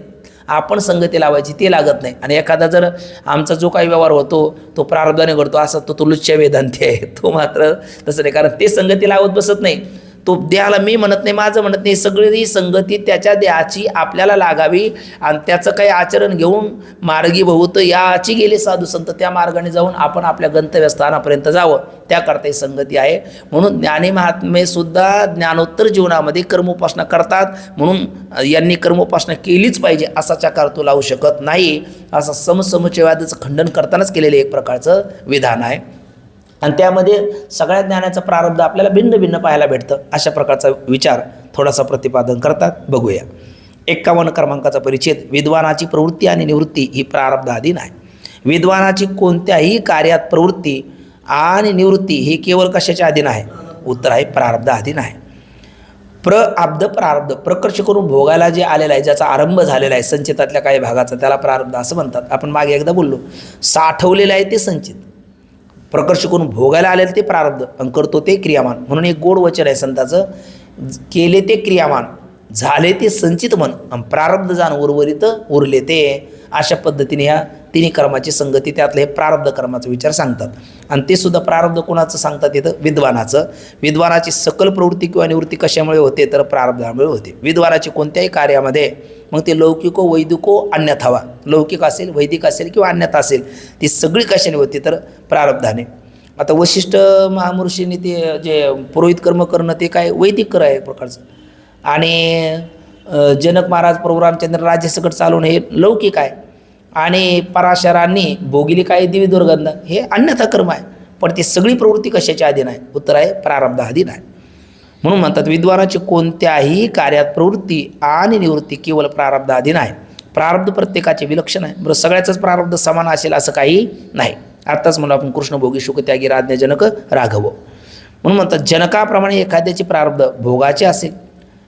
आपण संगती लावायची ते लागत नाही. आणि एखादा जर आमचा जो काही व्यवहार होतो तो प्रारब्धाने घडतो असा तो लुच्छ वेदांती आहे, तो मात्र तसं नाही. कारण ते संगती लावत बसत नाही. तो देहाला मी म्हणत नाही, माझं म्हणत नाही, सगळी संगती त्याच्या देहाची आपल्याला लागावी आणि त्याचं काही आचरण घेऊन मार्गी बहुत याची गेले साधू संत त्या मार्गाने जाऊन आपण आपल्या गंतव्यस्थानापर्यंत जावं, त्याकरता ही संगती आहे. म्हणून ज्ञानी महात्मेसुद्धा ज्ञानोत्तर जीवनामध्ये कर्मोपासना करतात. म्हणून यांनी कर्मोपासना केलीच पाहिजे असा चकार तो लावू शकत नाही. असं समसमुच्चयवादाचं खंडन करतानाच केलेलं एक प्रकारचं विधान आहे. आणि त्यामध्ये सगळ्या ज्ञानाचं प्रारब्ध आपल्याला भिन्न भिन्न पाहायला भेटतं. अशा प्रकारचा विचार थोडासा प्रतिपादन करतात. बघूया 51 क्रमांकाचा परिच्छेद. विद्वानाची प्रवृत्ती आणि निवृत्ती ही प्रारब्धाधीन आहे. विद्वानाची कोणत्याही कार्यात प्रवृत्ती आणि निवृत्ती ही केवळ कशाच्या अधीन आहे? उत्तर आहे प्रारब्धाधीन आहे. प्रआब्ध प्रारब्ध प्रकर्ष करून भोगायला जे आलेलं आहे, ज्याचा आरंभ झालेला आहे संचितातल्या काही भागाचा, त्याला प्रारब्ध असं म्हणतात. आपण मागे एकदा बोललो, साठवलेलं आहे ते संचित, प्रकर्ष करून भोगायला आलेलं ते प्रारब्ध आणि करतो ते क्रियामान. म्हणून एक गोड वचन आहे संताचं, केले ते क्रियामान, झाले ते संचित मन आणि प्रारब्ध जाण उर्वरित उरले ते. अशा पद्धतीने ह्या तिन्ही कर्माची संगती, त्यातलं हे प्रारब्ध कर्माचा विचार सांगतात. आणि ते सुद्धा प्रारब्ध कोणाचं सांगतात येतं? विद्वानाचं. विद्वानाची सकल प्रवृत्ती किंवा निवृत्ती कशामुळे होते? तर प्रारब्धामुळे होते. विद्वानाची कोणत्याही कार्यामध्ये, मग ते लौकिको वैदिको अन्यथावा, लौकिक असेल, वैदिक असेल किंवा अन्यथा असेल, ती सगळी कशाने होती? तर प्रारब्धाने. आता वशिष्ठ महामुर्षींनी ते जे पुरोहित कर्म करणं ते काय वैदिक कर आहे प्रकारचं, आणि जनक महाराज प्रभू रामचंद्र राज्यसकट चालवणं हे लौकिक आहे. आणि पराशरांनी भोगिली काय? दिवी दुर्गंध, हे अन्यथा कर्म आहे. पण ती सगळी प्रवृत्ती कशाच्या अधीन आहे? उत्तर आहे प्रारब्धाधीन आहे. म्हणून म्हणतात विद्वानाची कोणत्याही कार्यात प्रवृत्ती आणि निवृत्ती केवळ प्रारब्धाधीन आहे. प्रारब्ध प्रत्येकाचे विलक्षण आहे. बरं, सगळ्याचंच प्रारब्ध समान असेल असं काही नाही. आत्ताच म्हणून आपण कृष्णभोगी शुकत्यागी राज्ञजनक राघव. म्हणून म्हणतात जनकाप्रमाणे एखाद्याचे प्रारब्ध भोगाचे असेल.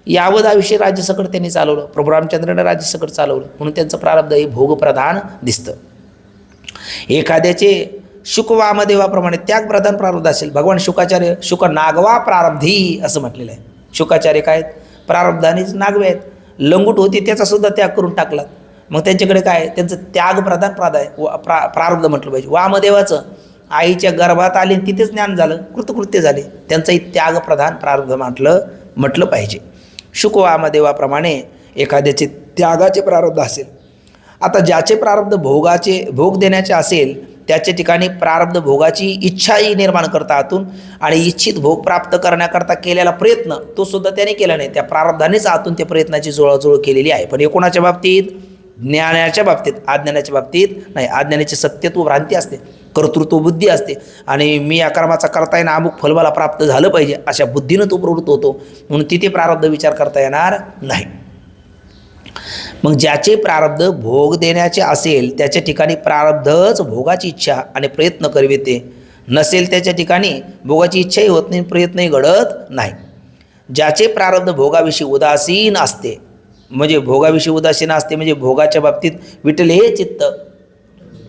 यावत आयुष्य राज्यसकट त्यांनी चालवलं. प्रभू रामचंद्राने राज्यसकट चालवलं म्हणून त्यांचं प्रारब्ध हे भोगप्रधान दिसतं. एखाद्याचे शुक वामदेवाप्रमाणे त्यागप्रधान प्रारब्ध असेल. भगवान शुकाचार्य शुक नागवा प्रारब्धी असं म्हटलेलं आहे. शुकाचार्य काय आहेत? प्रारब्धानेच नागवे आहेत. लंगूट होती त्याचा सुद्धा त्याग करून टाकला. मग त्यांच्याकडे काय? त्यांचं त्यागप्रधान प्रारब्ध म्हटलं पाहिजे. वामदेवाचं आईच्या गर्भात आले तिथेच ज्ञान झालं, कृतकृत्य झाले, त्यांचंही त्यागप्रधान प्रारब्ध म्हटलं पाहिजे. शुक वामदेवाप्रमाणे एखाद्याचे त्यागाचे प्रारब्ध असेल. आता ज्याचे प्रारब्ध भोग देण्याचे असेल त्याच्या ठिकाणी प्रारब्ध भोगाची इच्छाही निर्माण करता आतून आणि इच्छित भोग प्राप्त करण्याकरता केलेला प्रयत्न तो सुद्धा त्याने केला नाही. त्या प्रारब्धानेच आतून त्या प्रयत्नाची जुळवाजुळव केलेली आहे. पण कोणाच्या बाबतीत? ज्ञानाच्या बाबतीत. अज्ञानाच्या बाबतीत नाही. अज्ञानाची सत्यत्व भ्रांती असते, कर्तृत्व बुद्धी असते आणि मी या कर्माचा करता येणं अमुक फल मला प्राप्त झालं पाहिजे अशा बुद्धीनं तो प्रवृत्त होतो. म्हणून तिथे प्रारब्ध विचार करता येणार नाही. मग ज्याचे प्रारब्ध भोग देण्याचे असेल त्याच्या ठिकाणी प्रारब्धच भोगाची इच्छा आणि प्रयत्न करविते. नसेल त्याच्या ठिकाणी भोगाची इच्छाही होत नाही, प्रयत्नही घडत नाही. ज्याचे प्रारब्ध भोगाविषयी उदासीन असते म्हणजे भोगाविषयी उदासीन असते म्हणजे भोगाच्या बाबतीत विठ्ठल हे चित्त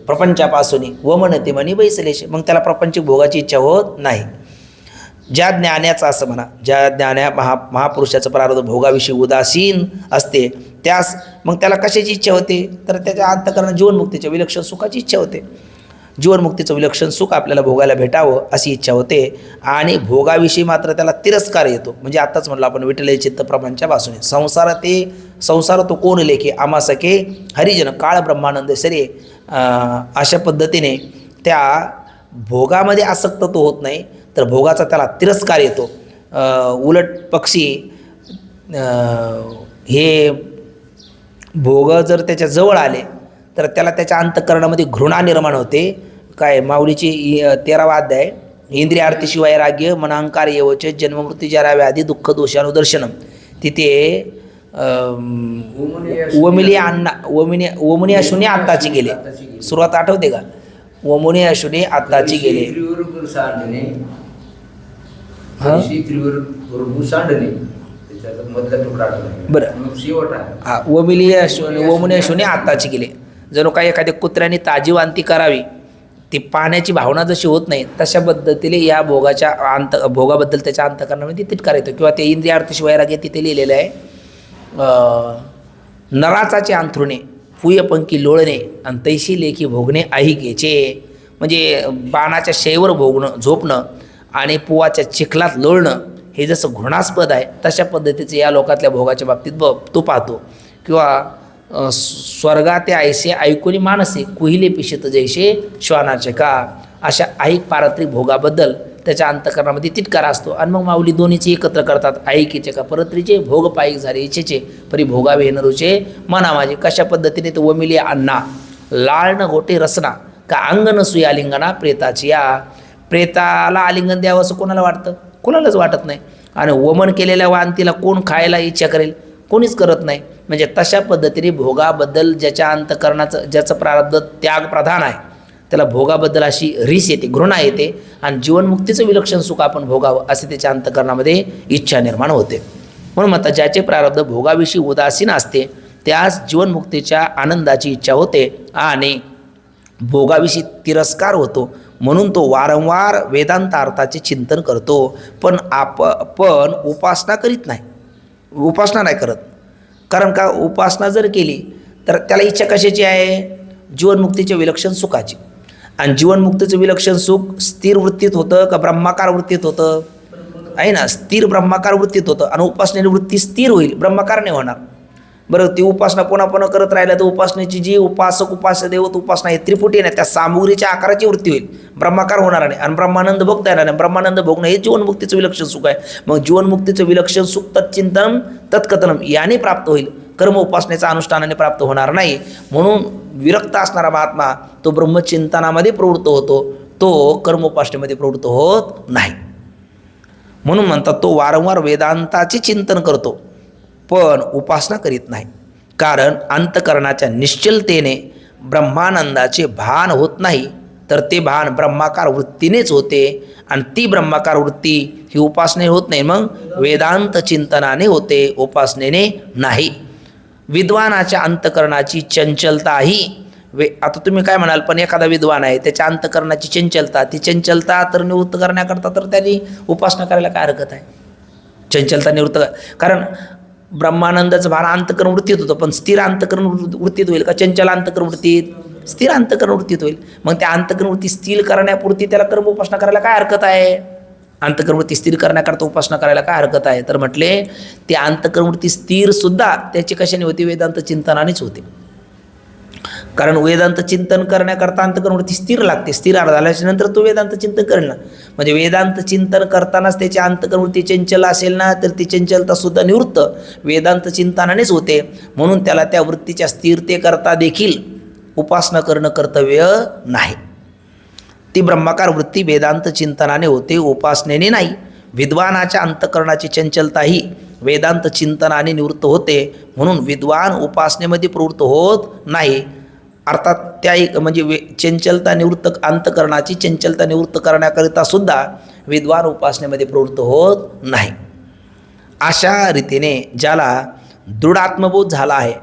प्रपंचापासून वमनते म्हणी बैसलेशे. मग त्याला प्रपंचिक भोगाची इच्छा होत नाही. ज्या ज्ञानाचं असं म्हणा, ज्या महापुरुषाचं प्रारब्ध भोगाविषयी उदासीन असते त्यास मग त्याला कशाची इच्छा होते? तर त्याच्या अंतःकरणात जीवनमुक्तीच्या विलक्षण सुखाची इच्छा होते. जीवनमुक्तीचं विलक्षण सुख आपल्याला भोगायला भेटावं अशी इच्छा होते आणि भोगाविषयी मात्र त्याला तिरस्कार येतो. म्हणजे आत्ताच म्हटलं आपण विठ्ठल चित्त प्रपंचापासून संसार तो कोण लेखे आम्हा सखे हरिजन काळ ब्रह्मानंद सरे. अशा पद्धतीने त्या भोगामध्ये आसक्त तो होत नाही तर भोगाचा त्याला तिरस्कार येतो. उलट पक्षी हे भोग जर त्याच्या जवळ आले तर त्याला त्याच्या अंतःकरणामध्ये घृणा निर्माण होते. काय माऊलीची 13वा अध्याय इंद्रिय आरतीशिवाय राग्य मनांकार येवचे जन्ममृत्यूच्या व्याधी दुःख दोषानुदर्शनम. तिथे ओमुनी अशुने आत्ताची गेले. सुरुवात आठवते का? ओमुनी अशुने आत्ताची गेले. बरं, हा ओमुनी अशुने आत्ताची गेले. जणू काही एखाद्या कुत्र्याने ताजी वांती करावी ती पाण्याची भावना जशी होत नाही तशा पद्धतीने या भोगाबद्दल त्याच्या अंतःकरणामध्ये तिटकार येतो. किंवा ते इंद्रिय आरतीशिवाय रागे तिथे लिहिलेलं आहे. नराचाचे अंथरुणे पुयपंकी लोळणे आणि तैशी लेखी भोगणे ऐहिकेचे. म्हणजे बाणाच्या शैवर झोपणं आणि पुवाच्या चिखलात लोळणं हे जसं घृणास्पद आहे तशा पद्धतीचे या लोकातल्या भोगाच्या बाबतीत तो पाहतो. किंवा स्वर्गाते ऐसे ऐकुनी मानसे कुहिले पिशत जैसे श्वानाचे का. अशा ऐक पारत्रिक भोगाबद्दल त्याच्या अंतःकरणामध्ये तिटकार असतो. आणि मग माऊली दोन्हीचे एकत्र करतात. ऐकीचे का परत्रीचे भोग पायिक झाले इच्छेचे परी भोगावे नरूचे मना माझे. कशा पद्धतीने तो वमिली अण्णा लाळणं गोटे रसना का अंगण सुई आलिंगना प्रेताची. या प्रेताला आलिंगन द्यावं असं कोणाला वाटतं? कोणालाच वाटत नाही. आणि वमन केलेल्या वांतीला कोण खायला इच्छा करेल? कोणीच करत नाही. म्हणजे तशा पद्धतीने भोगाबद्दल ज्याच्या अंतःकरणाचं ज्याचं प्रारब्ध त्याग प्रधान आहे त्याला भोगाबद्दल अशी रीस येते, घृणा येते आणि जीवनमुक्तीचं विलक्षण सुख आपण भोगावं असे त्याच्या अंतःकरणामध्ये इच्छा निर्माण होते. म्हणून म्हणतात ज्याचे प्रारब्ध भोगाविषयी उदासीन असते त्यास जीवनमुक्तीच्या आनंदाची इच्छा होते आणि भोगाविषयी तिरस्कार होतो. म्हणून तो वारंवार वेदांतार्थाचे चिंतन करतो. पण उपासना करीत नाही. उपासना नाही करत. कारण का? उपासना जर केली तर त्याला इच्छा कशाची आहे? जीवनमुक्तीच्या विलक्षण सुखाची. आणि जीवनमुक्तीचं विलक्षण सुख स्थिर वृत्तीत होतं का ब्रह्माकार वृत्तीत होतं? आहे ना, स्थिर ब्रह्माकार वृत्तीत होतं. आणि उपासनेची वृत्ती स्थिर होईल, ब्रह्माकार नाही होणार. बरं, ती उपासना पुन्हा करत राहिल्या तर उपासनेची जी उपासक उपास्य देवत उपासना आहे त्रिपुटी नाही, त्या सामुग्रीच्या आकाराची वृत्ती होईल, ब्रह्माकार होणार नाही. आणि ब्रह्मानंद भोगता येणार नाही. ब्रह्मानंद भोगणं हे जीवनमुक्तीचं विलक्षण सुख आहे. मग जीवनमुक्तीचं विलक्षण सुख तत्चिंतनम तत्कथनम याने प्राप्त होईल, कर्म उपासनेचा अनुष्ठानाने प्राप्त होणार नाही. म्हणून विरक्त असणारा महात्मा तो ब्रह्मचिंतनामध्ये प्रवृत्त होतो, तो कर्मोपासनेमध्ये प्रवृत्त होत नाही. म्हणून म्हणतात तो वारंवार वेदांताचे चिंतन करतो पण उपासना करीत नाही, कारण अंतकरणाच्या निश्चलतेने ब्रह्मानंदाचे भान होत नाही, तर ते भान ब्रह्माकार वृत्तीनेच होते आणि ती ब्रह्माकार वृत्ती ही उपासने होत नाही, मग वेदांत चिंतनाने होते, उपासनेने नाही. विद्वानाच्या अंतकरणाची चंचलता ही आता तुम्ही काय म्हणाल, पण एखादा विद्वान आहे त्याच्या अंतकरणाची चंचलता, ती चंचलता तर निवृत्त करण्याकरता तर त्यांनी उपासना करायला काय हरकत आहे. चंचलता निवृत्त, कारण ब्रह्मानंदाचं भान अंतकरण वृत्तीत होतं, पण स्थिर अंतकरण वृत्तीत होईल का चंचल अंतकरण वृत्तीत? स्थिर अंतकरण वृत्तीत होईल. मग त्या अंतकरण वृत्ती स्थिर करण्यापुरती त्याला कर्म उपासना करायला काय हरकत आहे? अंतकरण वृत्ती स्थिर करण्याकरता उपासना करायला काय हरकत आहे? तर म्हटले ते अंतकरण वृत्ती स्थिर सुद्धा त्याची कशाने होती? वेदांत चिंतनानेच होते. कारण वेदांत चिंतन करण्याकरता अंतकरण वृत्ती स्थिर लागते, स्थिर झाल्याच्या नंतर तो वेदांत चिंतन करेल ना. म्हणजे वेदांत चिंतन करतानाच त्याची अंतकरण वृत्ती चंचल असेल ना, तर ती चंचलता सुद्धा निवृत्त वेदांत चिंतनानेच होते. म्हणून त्याला त्या वृत्तीच्या स्थिरतेकरता देखील उपासना करणं कर्तव्य नाही. ती ब्रह्माकार वृत्ती वेदांत चिंतनाने होते, उपासनेने नाही. विद्वानाच्या अंतकरणाची चंचलता ही वेदांत चिंतनाने निवृत्त होते, म्हणून विद्वान उपासनेमध्ये प्रवृत्त होत नाही. अर्थात त्या एक म्हणजे चंचलता निवृत्त, अंतकरणाची चंचलता निवृत्त करण्याकरिता सुद्धा विद्वान उपासनेमध्ये प्रवृत्त होत नाही. अशा रीतीने ज्याला दृढ आत्मबोध झाला आहे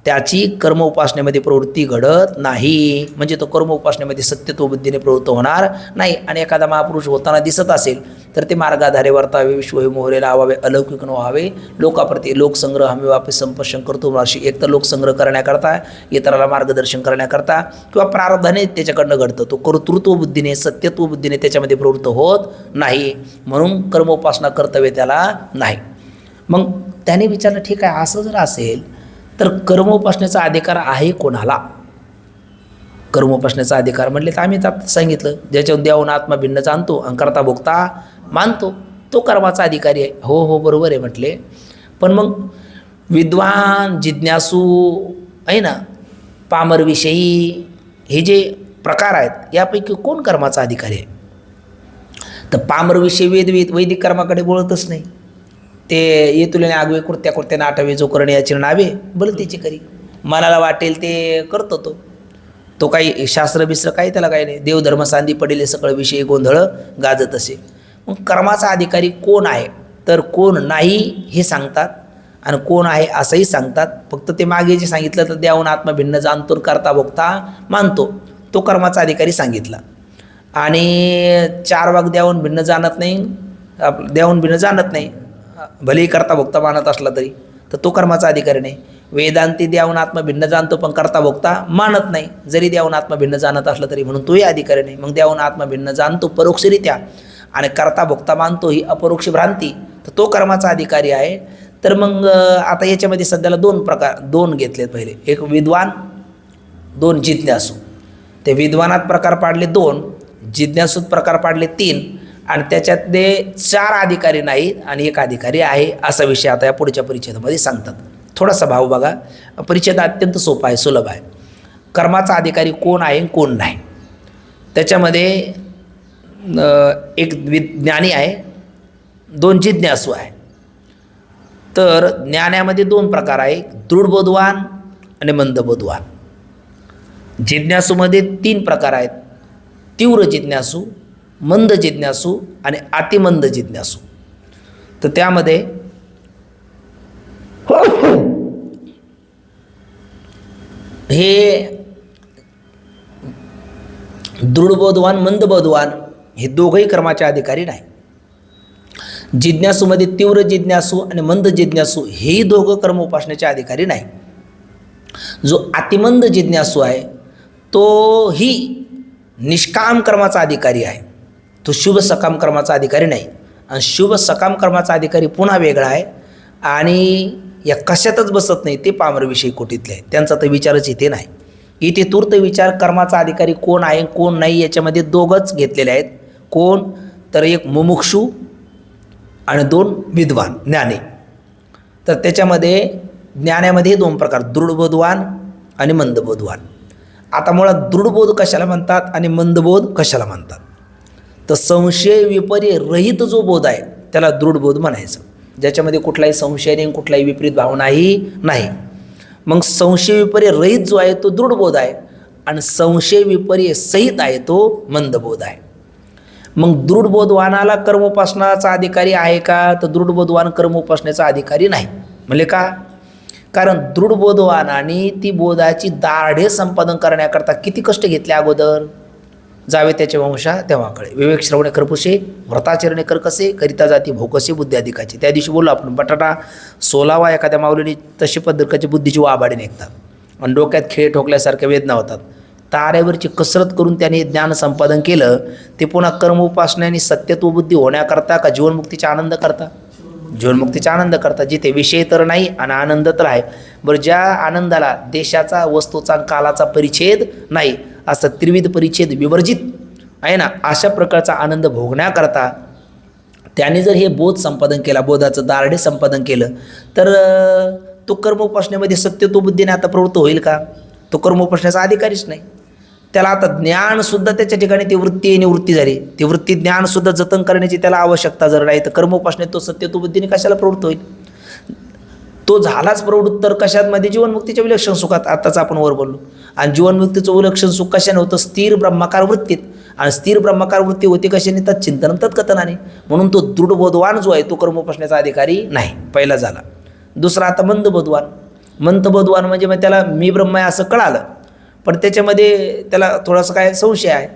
त्याची कर्म उपासनेमध्ये प्रवृत्ती घडत नाही. म्हणजे तो कर्म उपासनेमध्ये सत्यत्व बुद्धीने प्रवृत्त होणार नाही. आणि एखादा महापुरुष होताना दिसत असेल तर ते मार्गाधारे वर्तावे, विश्व मोहरे लावावे, अलौकिक न व्हावे, लोकाप्रती लोकसंग्रह हमी वापस संपर्शन करतो वर्षी. एक तर लोकसंग्रह करण्याकरता, इतराला मार्गदर्शन करण्याकरता, किंवा प्रारब्धाने त्याच्याकडनं घडतं. तो कर्तृत्व बुद्धीने, सत्यत्व बुद्धीने त्याच्यामध्ये प्रवृत्त होत नाही, म्हणून कर्मोपासना कर्तव्य त्याला नाही. मग त्याने विचारलं, ठीक आहे, असं जर असेल तर कर्मोपासनेचा अधिकार आहे कोणाला? कर्मोपासनेचा अधिकार म्हटले तर आम्ही आता सांगितलं, ज्याच्यावर देवाना आत्मा भिन्न जाणतो आणि करता भोगता मानतो तो कर्माचा अधिकारी आहे. हो हो बरोबर आहे म्हटले, पण मग विद्वान, जिज्ञासू आहे ना, पामरविषयी हे जे प्रकार आहेत यापैकी कोण कर्माचा अधिकारी आहे? तर पामरविषयी वैदिक कर्माकडे बोलतच नाही. ते येतुल्याने आगवे कुर्त्या कुर्त्याने आठावे जो करणे याची नावे बलतेची करी, मनाला वाटेल ते करतो. तो काही शास्त्र बिस्त्र काही त्याला काही नाही. देवधर्म सांदी पडेले सकळ विषयी गोंधळ गाजत असे. मग कर्माचा अधिकारी कोण आहे तर कोण नाही हे सांगतात, आणि कोण आहे असंही सांगतात. फक्त ते मागे जे सांगितलं तर देवाना आत्मा भिन्न जाणतो, करता भोगता मानतो, तो कर्माचा अधिकारी सांगितला. आणि चार वाग देवाहून भिन्न जाणत नाही, देवाहून भिन्न जाणत नाही, भलेही करता भोगता मानत असला तरी, तर तो कर्माचा अधिकारी नाही. वेदांती देवाहून आत्मा भिन्न जाणतो पण करता भोगता मानत नाही, जरी देवाहून आत्मा भिन्न जाणत असला तरी, म्हणून तोही अधिकारी नाही. मग देवाहून आत्मा भिन्न जाणतो परोक्षरित्या आणि करता भोगता मानतो ही अपरोक्ष भ्रांती, तर तो कर्माचा अधिकारी आहे. तर मग आता याच्यामध्ये सध्याला दोन घेतलेत. पहिले एक विद्वान, दोन जिज्ञासू. ते विद्वानात प्रकार पाडले 2, जिज्ञासूत प्रकार पाडले 3, आणि त्याच्यातले 4 अधिकारी नाहीत आणि 1 अधिकारी आहे. असा विषय आता या पुढच्या परिच्छेदामध्ये सांगतात. थोडासा भाव बघा, परिच्छेद अत्यंत सोपा आहे, सुलभ आहे. कर्माचा अधिकारी कोण आहे कोण नाही, त्याच्यामध्ये एक ज्ञानी आहे, 2 जिज्ञासू आहे. तर ज्ञानामध्ये 2 प्रकार आहे, दृढबोधवान आणि मंदबोधवान. जिज्ञासूमध्ये 3 प्रकार आहेत, तीव्र जिज्ञासू, मंद जिज्ञासू आणि अतिमंद जिज्ञासू. तर त्यामध्ये हे दृढबोधवान, मंदबोधवान हे दोघंही कर्माचे अधिकारी नाही. जिज्ञासूमध्ये तीव्र जिज्ञासू आणि मंद जिज्ञासू हेही दोघं कर्म उपासनेचे अधिकारी नाही. जो अतिमंद जिज्ञासू आहे तोही निष्काम कर्माचा अधिकारी आहे, तो शुभ सकाम कर्माचा अधिकारी नाही. आणि शुभ सकाम कर्माचा अधिकारी पुन्हा वेगळा आहे, आणि या कशातच बसत नाही, ते पामरविषयी कोटीतले आहे, त्यांचा तर विचारच इथे नाही. इथे तूर्त विचार कर्माचा अधिकारी कोण आहे कोण नाही याच्यामध्ये 2च घेतलेले आहेत. कोण तर एक मुमुक्षू आणि 2 विद्वान ज्ञानी. तर त्याच्यामध्ये ज्ञानामध्ये 2 प्रकार, दृढबोधवान आणि मंदबोधवान. आता मुळात दृढबोध कशाला म्हणतात आणि मंदबोध कशाला म्हणतात, तर संशय विपर्य रहित जो बोध आहे त्याला दृढबोध म्हणायचं, ज्याच्यामध्ये कुठलाही संशय नाही, कुठलाही विपरीत भावनाही नाही. मग संशय विपर्य रहित जो आहे तो दृढबोध आहे, आणि संशय विपर्य सहित आहे तो मंदबोध आहे. मग दृढबोधवानाला कर्मोपासनाचा अधिकारी आहे का? तर दृढबोधवान कर्मोपासनेचा अधिकारी नाही. म्हणजे का? कारण दृढबोधवानाने ती बोधाची दाढे संपादन करण्याकरता किती कष्ट घेतले अगोदर. जावे त्याचे वंशा तेव्हा कळे, विवेक श्रवणे करपुसे, व्रताचरणे कर कसे, करिता जाती भोकसे बुद्धी अधिकाचे. त्या दिवशी बोललो आपण, बटाटा सोलावा एखाद्या माऊलीने तशी पद्धतीची बुद्धीची वाबाडी निघतात, आणि डोक्यात खेळ ठोकल्यासारख्या वेदना होतात. तारेवरची कसरत करून त्याने ज्ञान संपादन केलं, ते पुन्हा कर्म उपासनेने सत्यत्व बुद्धी होण्याकरता का जीवनमुक्तीचा आनंद करता? जीवनमुक्तीचा आनंद करता, जिथे विषय तर नाही आणि आनंद तर आहे. बरं, ज्या आनंदाला देशाचा, वस्तूचा, कालाचा परिच्छेद नाही, असा त्रिविध परिच्छेद विवर्जित आहे ना, अशा प्रकारचा आनंद भोगण्याकरता त्याने जर हे बोध संपादन केला, बोधाचं दारडे संपादन केलं, तर तो कर्मोपासनेमध्ये सत्यत्व बुद्धीने आता प्रवृत्त होईल का? तो कर्मोपासनेचा अधिकारीच नाही. त्याला आता ज्ञानसुद्धा त्याच्या ठिकाणी ती वृत्ती आणि निवृत्ती झाली, ती वृत्ती ज्ञानसुद्धा जतन करण्याची त्याला आवश्यकता जर नाही, तर कर्मोपासनेत तो सत्यत्व बुद्धीने कशाला प्रवृत्त होईल? तो झालाच प्रवृत्त तर कशामध्ये? जीवनमुक्तीच्या विलक्षण सुखात. आत्ताच आपण वर बोललो. आणि जीवनमुक्तीचं विलक्षण सुख कशाने होतं? स्थिर ब्रह्माकार वृत्तीत. आणि स्थिर ब्रह्माकार वृत्ती होती कशाने? तत्चिंतन तत्कथनाने. म्हणून तो दृढबोधवान जो आहे तो कर्मोपासनेचा अधिकारी नाही, पहिला झाला. दुसरा आता मंदबोधवान. मंदबोधवान म्हणजे मग त्याला मी ब्रह्म आहे असं कळालं, पण त्याच्यामध्ये त्याला थोडासा काय संशय आहे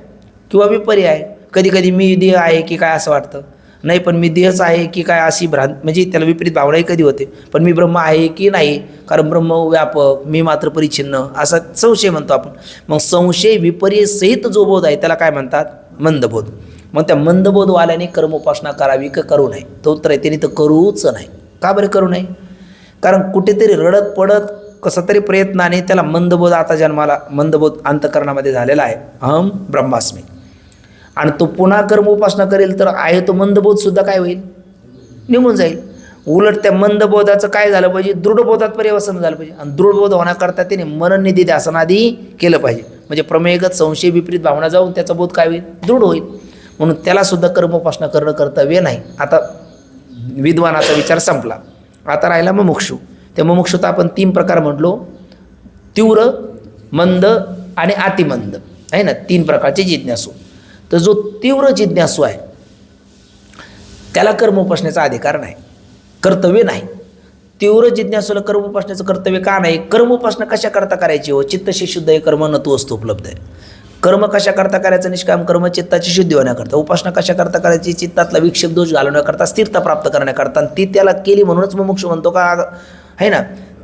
किंवा विपर्य आहे. कधी कधी मी देह आहे की काय असं वाटतं, नाही पण मी देहच आहे की काय अशी भ्रांत, म्हणजे त्याला विपरीत भावनाही कधी होते. पण मी ब्रह्म आहे की नाही, कारण ब्रह्म व्यापक, मी मात्र परिच्छिन्न, असा संशय म्हणतो आपण. मग संशय विपर्य सहित जो बोध आहे त्याला काय म्हणतात? मंदबोध. मग त्या मंदबोधवाल्याने कर्मोपासना करावी का करू नये? तो उत्तर आहे, त्याने तर करूच नाही. का बरं करू नये? कारण कुठेतरी रडत पडत कसं तरी प्रयत्नाने त्याला मंदबोध आता जन्माला, मंदबोध अंतःकरणामध्ये झालेला आहे, अहम ब्रह्मास्मी. आणि तो पुन्हा कर्मोपासना करेल तर आहे तो मंदबोधसुद्धा काय होईल? निघून जाईल. उलट त्या मंदबोधाचं काय झालं पाहिजे? दृढबोधात परिवर्तन झालं पाहिजे. आणि दृढबोध होण्याकरता त्याने मनननिधी ध्यासनादी केलं पाहिजे. म्हणजे प्रमेयगत संशय विपरीत भावना जाऊन त्याचा बोध काय होईल? दृढ होईल. म्हणून त्यालासुद्धा कर्मोपासना करणं कर्तव्य नाही. आता विद्वानाचा विचार संपला, आता राहिला मुमुक्षू. त्या मुमुक्षूत आपण 3 प्रकार म्हटलो, तीव्र, मंद आणि अतिमंद आहे ना, 3 प्रकारचे जिज्ञासू. तर जो तीव्र जिज्ञासू आहे त्याला कर्मोपासनेचा अधिकार नाही, कर्तव्य नाही. तीव्र जिज्ञासूला कर्मोपासनेचं कर्तव्य का नाही? कर्मोपासना कशा करता करायची हो? चित्तशी शुद्ध हे कर्म न तो वस्तू उपलब्ध आहे. कर्म कशा करता करायचं? निष्काम कर्म चित्ताची शुद्धी होण्याकरता. उपासना कशा करता करायची? चित्तातला विक्षेप दोष घालवण्याकरता, स्थिरता प्राप्त करण्याकरता. ती त्याला केली म्हणूनच मुमुक्षू म्हणतो का आहे ना.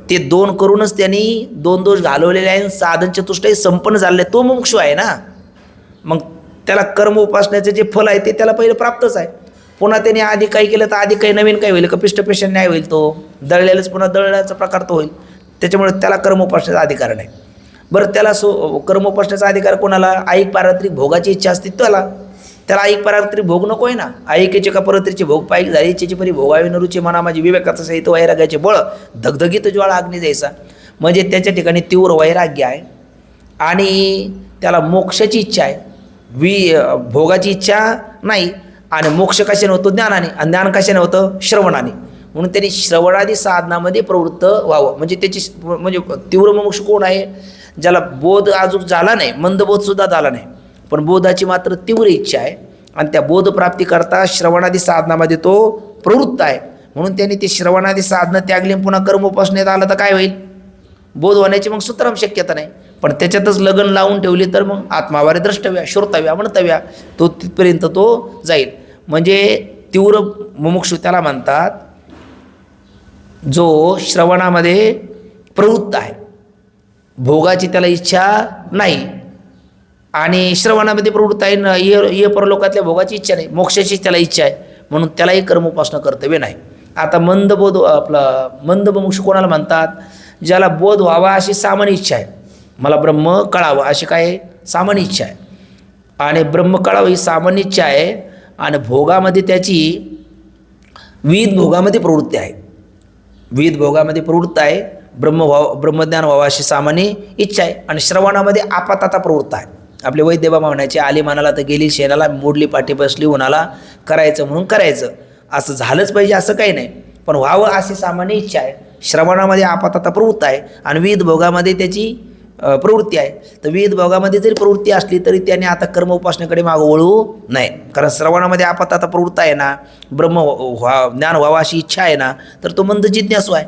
ते 2 करूनच त्यांनी 2 दोष घालवलेले आहे, साधन चतुष्टय संपन्न झालेले, तो मुमुक्षू आहे ना. मग त्याला कर्म उपासनेचे जे फल आहे ते त्याला पहिलं प्राप्तच आहे. पुन्हा त्याने आधी काही केलं तर आधी काही नवीन काही होईल का? पिष्टपेशन न्याय होईल, तो दळलेलंच पुन्हा दळण्याचा प्रकार तो होईल. त्याच्यामुळे त्याला कर्म उपासनेचा अधिकार नाही. बरं, त्याला कर्म उपासनेचा अधिकार कोणाला? ऐक पारत्रिक भोगाची इच्छा असते त्याला ऐक पारत्रिक भोग नको आहे ना. ऐकेचे का परत्रीचे भोग पाहिजे झाली, इच्छेची परी भोगावी नरुचे मना माझी, विवेकाचं सहित वैराग्याचे बळ, धगधगीत ज्वाळा अग्नी जायचा. म्हणजे त्याच्या ठिकाणी तीव्र वैराग्य आहे आणि त्याला मोक्षाची इच्छा आहे, भोगाची इच्छा नाही. आणि मोक्ष कशाने होतो? ज्ञानाने. आणि ज्ञान कशाने होतं? श्रवणाने. म्हणून त्यांनी श्रवणादी साधनामध्ये प्रवृत्त व्हावं. म्हणजे त्याची म्हणजे तीव्र मोक्ष कोण आहे? ज्याला बोध अजून झाला नाही, मंदबोधसुद्धा झाला नाही, पण बोधाची मात्र तीव्र इच्छा आहे आणि त्या बोधप्राप्ती करता श्रवणादी साधनामध्ये तो प्रवृत्त आहे. म्हणून त्यांनी ते श्रवणादी साधनं त्यागली, पुन्हा कर्मोपासनेत आलं तर काय होईल? बोध होण्याची मग सुतराम शक्यता नाही. पण त्याच्यातच लगन लावून ठेवली तर मग आत्मावारे द्रष्टव्या, श्रोतव्या, म्हणतव्या, तो तिथपर्यंत तो जाईल. म्हणजे तीव्र मुमुक्षू त्याला म्हणतात जो श्रवणामध्ये प्रवृत्त आहे, भोगाची त्याला इच्छा नाही आणि श्रवणामध्ये प्रवृत्त आहे, ये परलोकातल्या भोगाची इच्छा नाही, मोक्षाची त्याला इच्छा आहे, म्हणून त्यालाही कर्मोपासना कर्तव्य नाही. आता मंदबोध, आपला मंदमुमुक्षू कोणाला म्हणतात? ज्याला बोध व्हावा अशी सामान्य इच्छा आहे, मला ब्रह्म कळावं अशी काय सामान्य इच्छा आहे, आणि ब्रह्म कळावं ही सामान्य इच्छा आहे, आणि भोगामध्ये त्याची विविध भोगामध्ये प्रवृत्ती आहे, विविध भोगामध्ये प्रवृत्त आहे. ब्रह्मज्ञान व्हावं अशी सामान्य इच्छा आहे, आणि श्रवणामध्ये आपाताता प्रवृत्त आहे. आपले वैद्यबा म्हणायचे, आली मनाला तर गेली शेणाला, मोडली पाठी बसली उन्हाला, करायचं म्हणून करायचं. असं झालंच पाहिजे असं काही नाही, पण व्हावं अशी सामान्य इच्छा आहे. श्रवणामध्ये आपातता प्रवृत्त आहे आणि विविध भोगामध्ये त्याची प्रवृत्ती आहे. तर विविध भोगामध्ये जरी प्रवृत्ती असली तरी त्याने आता कर्म उपासनेकडे मागं वळू नये. कारण श्रवणामध्ये आपातता प्रवृत्त आहे ना, ज्ञान व्हावं अशी इच्छा आहे ना, तर तो मंद जिज्ञासू आहे.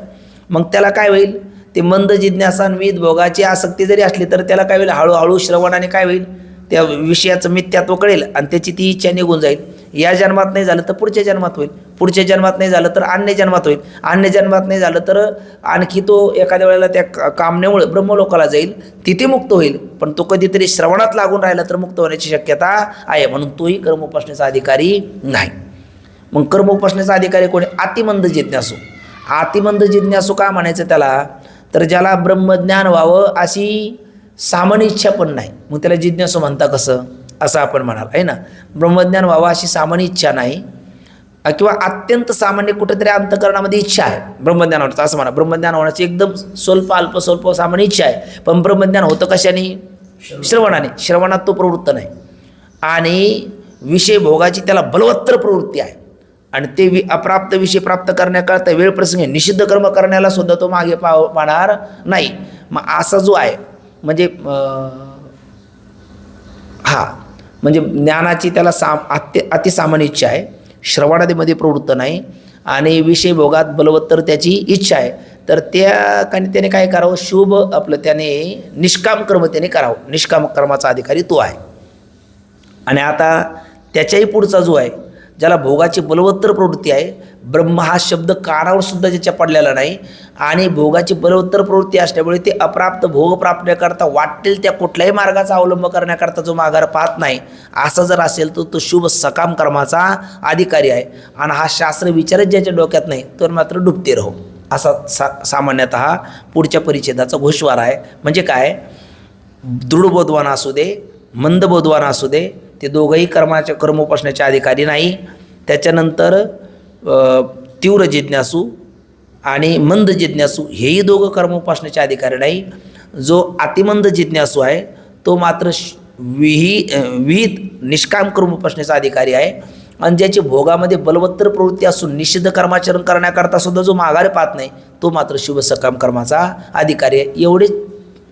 मग त्याला काय होईल, ते मंद जिज्ञासा आणि विविध भोगाची आसक्ती जरी असली तर त्याला काय होईल, हळूहळू श्रवणाने काय होईल, त्या विषयाचं मिथ्यात्व कळेल आणि त्याची ती इच्छा निघून जाईल. या जन्मात नाही झालं तर पुढच्या जन्मात होईल, पुढच्या जन्मात नाही झालं तर अन्य जन्मात होईल, अन्य जन्मात नाही झालं तर आणखी तो एखाद्या वेळेला त्या कामनेमुळे ब्रह्मलोकाला जाईल, तिथे मुक्त होईल. पण तो कधीतरी श्रवणात लागून राहिला तर मुक्त होण्याची शक्यता आहे, म्हणून तोही कर्म उपासनेचा अधिकारी नाही. मग कर्म उपासनेचा अधिकारी कोणी, अतिमंद जिज्ञासू. अतिमंद जिज्ञासू का म्हणायचं त्याला, तर ज्याला ब्रह्मज्ञान व्हावं अशी सामान्य इच्छा पण नाही, मग त्याला जिज्ञासू म्हणता कसं, असं आपण म्हणाल आहे ना. ब्रह्मज्ञान व्हावं अशी सामान्य इच्छा नाही, किंवा अत्यंत सामान्य कुठेतरी अंतःकरणामध्ये इच्छा आहे ब्रह्मज्ञान होतं असं म्हणा. ब्रह्मज्ञान होण्याची एकदम स्वल्प सामान्य इच्छा आहे, पण ब्रह्मज्ञान होतं कशाने, श्रवणाने. श्रवणात तो प्रवृत्त नाही आणि विषय भोगाची त्याला बलवत्तर प्रवृत्ती आहे आणि ते अप्राप्त विषय प्राप्त करण्याकरता वेळ प्रसंगी निषिद्ध कर्म करण्याला सुद्धा तो मागे पाहणार नाही. मग असा जो आहे म्हणजे म्हणजे ज्ञानाची त्याला अतिसामान्य इच्छा आहे, श्रवणामध्ये प्रवृत्त नाही आणि विषय भोगात बलवत्तर त्याची इच्छा आहे, तर त्याने काय करावं, शुभ आपलं त्याने निष्काम कर्म त्याने करावं. निष्काम कर्माचा अधिकारी तो आहे. आणि आता त्याच्याही पुढचा जो आहे, ज्याला भोगाची बलवत्तर प्रवृत्ती आहे, ब्रह्म हा शब्द कानावर सुद्धा ज्याच्या पडलेला नाही आणि भोगाची बलवत्तर प्रवृत्ती असल्यामुळे ते अप्राप्त भोग प्राप्तण्याकरता वाटेल त्या कुठल्याही मार्गाचा अवलंब करण्याकरता जो माघार पाहत नाही, असा जर असेल तर तो शुभ सकाम कर्माचा अधिकारी आहे. आणि हा शास्त्र विचारच ज्याच्या डोक्यात नाही तर मात्र डुबते राहो, असा सामान्यतः पुढच्या परिच्छेदाचा घोषवार आहे. म्हणजे काय, दृढबोधवान असू दे, मंदबोधवान असू दे, ते दोघंही कर्मोपासनेचे अधिकारी नाही. त्याच्यानंतर तीव्र जिज्ञासू आणि मंद जिज्ञासू हेही दोघं कर्मोपासनेचे अधिकारी नाही. जो अतिमंद जिज्ञासू आहे तो मात्र विहित निष्काम कर्मोपासनेचा अधिकारी आहे. आणि ज्याची भोगामध्ये बलवत्तर प्रवृत्ती असून निषिद्ध कर्माचरण करण्याकरता सुद्धा जो माघार पाहत नाही तो मात्र शुभ सकाम कर्माचा अधिकारी आहे. एवढेच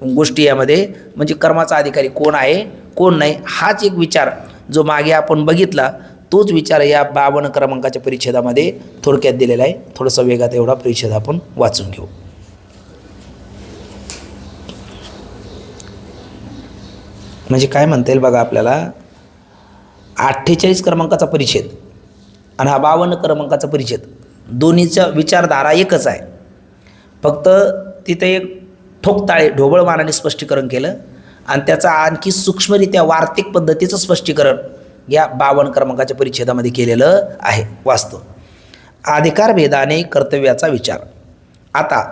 गोष्टी यामध्ये, म्हणजे कर्माचा अधिकारी कोण आहे कोण नाही हाच एक विचार जो मागे आपण बघितला, तोच विचार या 52 क्रमांकाच्या परिच्छेदामध्ये थोडक्यात दिलेला आहे. थोडंसं वेगात एवढा परिच्छेद आपण वाचून घेऊ. म्हणजे काय म्हणता येईल बघा आपल्याला, 48 क्रमांकाचा परिच्छेद आणि हा 52 क्रमांकाचा परिच्छेद, दोन्हीचा विचारधारा एकच आहे. फक्त तिथे एक ठोकताळे ढोबळमानाने स्पष्टीकरण केलं आणि त्याचा आणखी सूक्ष्मरित्या वार्तिक पद्धतीचं स्पष्टीकरण या 52 क्रमांकाच्या परिच्छेदामध्ये केलेलं आहे. वास्तव अधिकार भेदाने कर्तव्याचा विचार. आता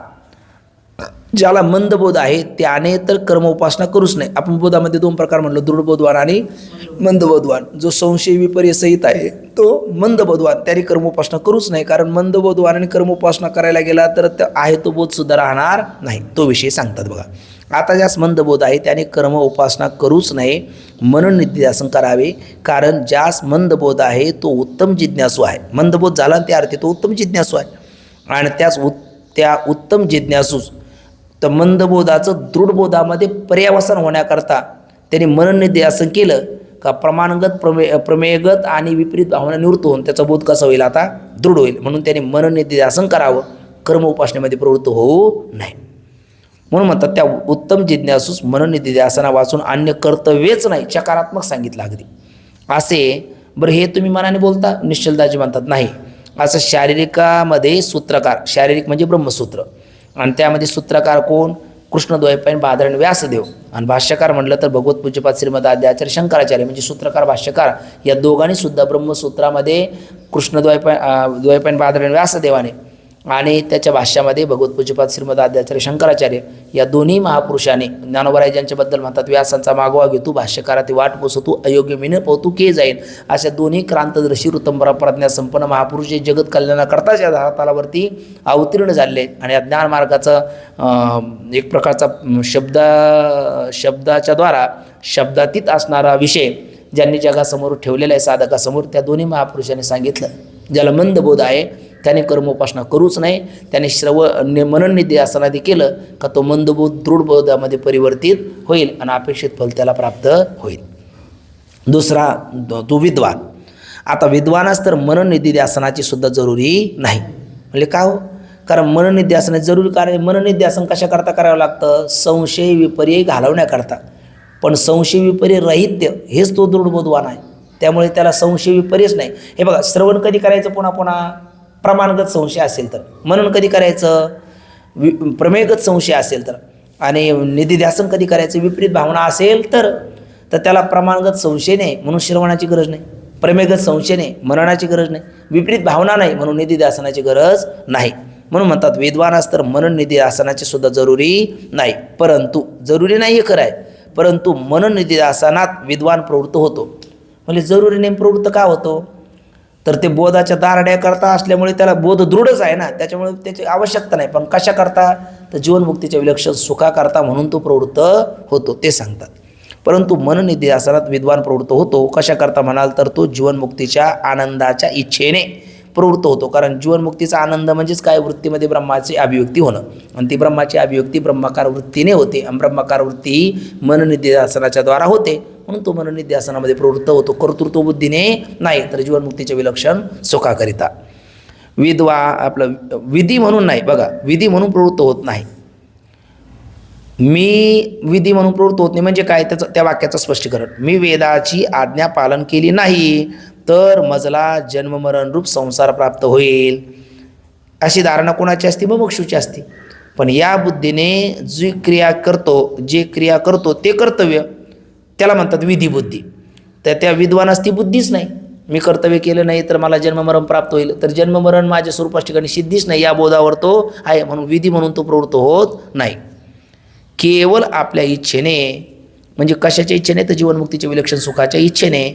ज्याला मंदबोध आहे त्याने तर कर्मोपासना करूच नाही. आपण बोधामध्ये 2 प्रकार म्हणलो, दृढबोधवान आणि मंदबोधवान. जो संशय विपर्यसहित आहे तो मंदबोधवान, त्याने कर्मोपासना करूच नाही. कारण मंदबोधवानाने कर्मोपासना करायला गेला तर आहे तो बोधसुद्धा राहणार नाही. तो विषय सांगतात बघा. आता ज्यास मंदबोध आहे त्याने कर्म उपासना करूच नये, मनन निध्यासन करावे. कारण ज्यास मंदबोध आहे तो उत्तम जिज्ञासू आहे. मंदबोध झाला त्या अर्थी तो उत्तम जिज्ञासू आहे. आणि त्या उत्तम जिज्ञासूस तर मंदबोधाचं दृढबोधामध्ये पर्यावसन होण्याकरता त्याने मनन निध्यासन केलं का प्रमाणगत प्रमेयगत आणि विपरीत भावना निवृत्त होऊन त्याचा बोध कसा होईल, आता दृढ होईल. म्हणून त्याने मनन निध्यासन करावं, कर्म उपासनेमध्ये प्रवृत्त होऊ नये. म्हणून म्हणतात त्या उत्तम जिज्ञासूस मनन निध्यासना वाचून अन्य कर्तव्यच नाही, चकारात्मक सांगितलं अगदी. असे बरं हे तुम्ही मनाने बोलता, निश्चलदाजी म्हणतात नाही. असं शारीरिकामध्ये सूत्रकार, शारीरिक म्हणजे ब्रह्मसूत्र, आणि त्यामध्ये सूत्रकार कोण, कृष्णद्वैपायन बादरायण व्यासदेव, आणि भाष्यकार म्हटलं तर भगवत पूज्यपाद श्रीमद आद्याचार्य शंकराचार्य. म्हणजे सूत्रकार भाष्यकार या दोघांनी सुद्धा ब्रह्मसूत्रामध्ये कृष्णद्वैपायन बादरायण व्यासदेवाने आणि त्याच्या भाष्यामध्ये भगवत पूज्यपाद श्रीमद आद्याचार्य शंकराचार्य या दोन्ही महापुरुषांनी ज्ञानोबराय ज्यांच्याबद्दल म्हणतात, व्यासांचा मागोवा घेतू, भाष्यकाराती वाट पोसतू, अयोग्य मिन पोतू के जाईन, अशा दोन्ही क्रांतदर्शी ऋतंबरा प्रज्ञा संपन्न महापुरुष जे जगत कल्याणाकरताच या धरातलावरती अवतीर्ण झाले. आणि या ज्ञानमार्गाचा एक प्रकारचा शब्दाच्या द्वारा शब्दातीत असणारा विषय ज्यांनी जगासमोर ठेवलेला आहे साधकासमोर, त्या दोन्ही महापुरुषांनी सांगितलं ज्याला मंदबोध आहे त्याने कर्मोपासना करूच नाही. त्याने मनन निध्यासनादी केलं का तो मंदबोध दृढबोधामध्ये परिवर्तित होईल आणि अपेक्षित फल त्याला प्राप्त होईल. दुसरा तो विद्वान. आता विद्वानास तर मनन निध्यासनाची सुद्धा जरुरी नाही. म्हणजे का हो? कारण मनन निध्यासन जरुरी कारण मनन निध्यासन कशाकरता करावं लागतं? संशय विपर्यय घालवण्याकरता. पण संशय विपर्यय राहित्य हेच तो दृढबोधवान आहे. त्यामुळे त्याला संशय विपर्ययच नाही. हे बघा, श्रवण कधी करायचं पुन्हा पुन्हा? प्रमाणगत संशय असेल तर. मनन कधी करायचं? प्रमेयगत संशय असेल तर. आणि निधिध्यासन कधी करायचं? विपरीत भावना असेल तर त्याला प्रमाणगत संशय नाही म्हणून श्रवणाची गरज नाही, प्रमेयगत संशय नाही मननाची गरज नाही, विपरीत भावना नाही म्हणून निधिध्यासनाची गरज नाही. म्हणून म्हणतात विद्वानास तर मनन निधिध्यासनाची सुद्धा जरुरी नाही. परंतु जरुरी नाही हे खरं आहे, परंतु मनन निधिध्यासनात विद्वान प्रवृत्त होतो. म्हणजे जरुरी नाही प्रवृत्त का होतो? तर ते बोधाच्या दारड्या करता असल्यामुळे त्याला बोध दृढच आहे ना, त्याच्यामुळे त्याची आवश्यकता नाही. पण कशा करता? तर जीवनमुक्तीच्या विलक्षण सुखाकरता म्हणून तो प्रवृत्त होतो ते सांगतात. परंतु मनन निध्यासनात विद्वान प्रवृत्त होतो कशा करता म्हणाल तर तो जीवनमुक्तीच्या आनंदाच्या इच्छेने प्रवृत्त होतो. कारण जीवनमुक्तीचा आनंद म्हणजेच काय? वृत्तीमध्ये ब्रह्माची अभिव्यक्ती होणं, आणि ती ब्रह्माची अभिव्यक्ती ब्रह्माकार वृत्तीने होते. आणि ब्रह्माकार वृत्ती मनन निध्यासनाच्या द्वारा होते म्हणून तो मनन निध्यासनामध्ये प्रवृत्त होतो, कर्तृत्व बुद्धीने नाही तर जीवनमुक्तीच्या विलक्षण सुखाकरिता. आपलं विधी म्हणून नाही. बघा, विधी म्हणून प्रवृत्त होत नाही. मी विधी म्हणून प्रवृत्त होत नाही म्हणजे काय? त्याचं त्या वाक्याचं स्पष्टीकरण. मी वेदाची आज्ञा पालन केली नाही तर मजला जन्ममरण रूप संसार प्राप्त होईल अशी धारणा कोणाची असते? मुमुक्षूची असते. पण या बुद्धीने जे क्रिया करतो ते कर्तव्य त्याला म्हणतात विधिबुद्धी. तर त्या विद्वानास ती बुद्धीच नाही. मी कर्तव्य केलं नाही तर मला जन्ममरण प्राप्त होईल, तर जन्ममरण माझ्या स्वरूपास ठिकाणी सिद्धीच नाही या बोधावर तो आहे म्हणून विधी म्हणून तो प्रवृत्त होत नाही. केवळ आपल्या इच्छेने, म्हणजे कशाच्या इच्छेने? तर जीवनमुक्तीच्या विलक्षण सुखाच्या इच्छेने